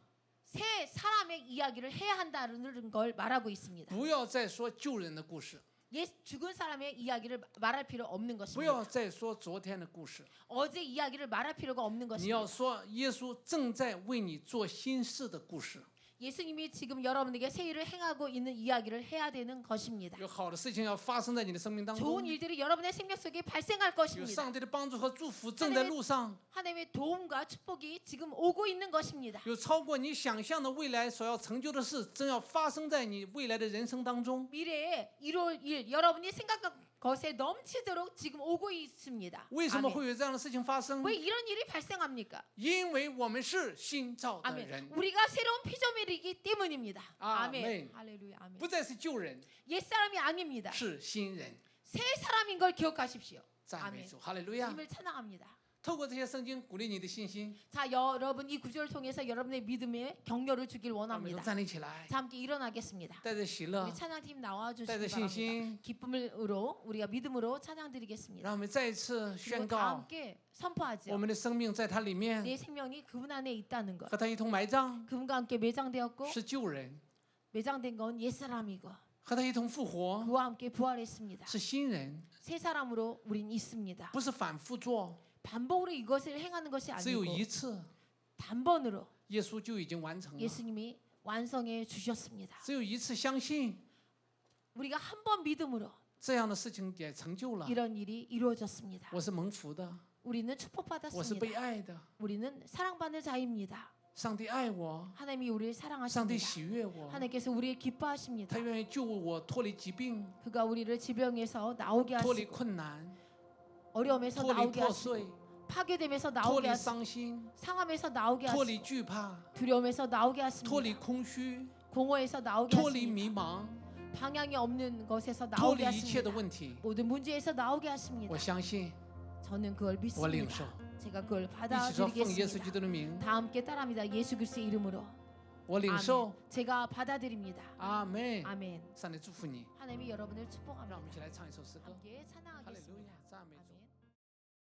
새 사람의 이야기를 해야 한다는 걸 말하고 있습니다. 不要再说旧人的故事， 옛 죽은 사람의 이야기를 말할 필요 없는 不 것입니다. 要再说昨天的故事。 어제 이야기를 말할 필요가 없는 你要 것입니다. 说耶稣正在为你做新事的故事。 예수님이 지금 여러분에게 새 일을 행하고 있는 이야기를 해야 되는 것입니다. 有好的事情要发生在你的生命当 좋은 中， 일들이 여러분의 생명 속에 발생할 有 것입니다. 上帝的帮助和祝福正在路上， 하나님의 도움과 축복이 지금 오고 있는 것입니다. 有超过你想象的未来所要成就的事，正要发生在你未来的人生当中。 미래에 이룰 일 여러분이 생각한 것에 넘치도록 지금 오고 있습니다. 为什么 아멘. 会有这样的事情发生？ 왜 이런 일이 발생합니까? 因为我们是新造的 아멘. 人， 우리가 새로운 피조물이기 때문입니다. 아멘. 아멘. 할렐루야. 아멘. 不再是旧人， 옛 사람이 아닙니다. 是新人。 새 사람인 걸 기억하십시오. 赞美 아멘. 主，哈利路亚！ 주님을 찬양합니다. 透过这些圣经鼓励你的信心， 자, 여러분 이 구절을 통해서 여러분의 믿음에 격려를 주길 让我们都 원합니다. 站立起来， 자, 함께 일어나겠습니다. 带着喜乐 우리 ， 찬양팀 나와 带着 주시기 信 바랍니다. 心， 기쁨으로 우리가 믿음으로 찬양드리겠습니다. 让我们再一次 그리고 宣 다 告， 함께 선포하죠. 我们的生命在他里面， 내 생명이 그분 안에 있다는 것. 和他一同埋葬， 그분과 함께 매장되었고 是旧人； 매장된 건 옛사람이고 和他一同复活， 그와 함께 부활했습니다. 是新人， 새 사람으로 우린 있습니다. 不是反复做， 반복으로 이것을 행하는 것이 只有 아니고 一次， 단번으로 耶稣就已经完成了， 예수님이 완성해 주셨습니다. 只有一次相信， 우리가 한 번 믿음으로 这样的事情也成就了。 이런 일이 이루어졌습니다. 我是蒙福的， 우리는 我是被 축복받았습니다. 爱的， 우리는 사랑받는 자입니다. 上帝爱我， 하나님이 우리를 上帝 사랑하십니다. 喜悦我， 하나님께서 우리를 기뻐하십니다. 他愿意救我脱离疾病， 그가 우리를 지병에서 나오게 脱离 하시고 困难， 어려움에서 脱离 나오게 破 하시고 碎， 파괴됨에서 脱 나오게 离 하시고 伤心， 상함에서 나오게 脱 하시고 离惧怕， 두려움에서 나오게 脱离 하십니다. 空虚， 공허에서 나오게 脱离 하십니다. 迷茫， 방향이 없는 것에서 脱 나오게 离一切的 하십니다. 问题。 모든 문제에서 나오게 하십니다. 我相信， 저는 그걸 我领受 믿습니다. 。 제가 그걸 一起说奉耶稣基 받아들이겠습니다. 督的名， 다 함께 따라합니다. 예수 그리스도의 이름으로. 我领受。 아멘. 제가 받아들입니다. 阿门。 아멘. 上帝祝福你。 하나님이 여러분을 让我 축복합니다. 们一起来唱一首诗歌。 함께 哈利路 찬양하겠습니다. 亚，赞美主。 아멘.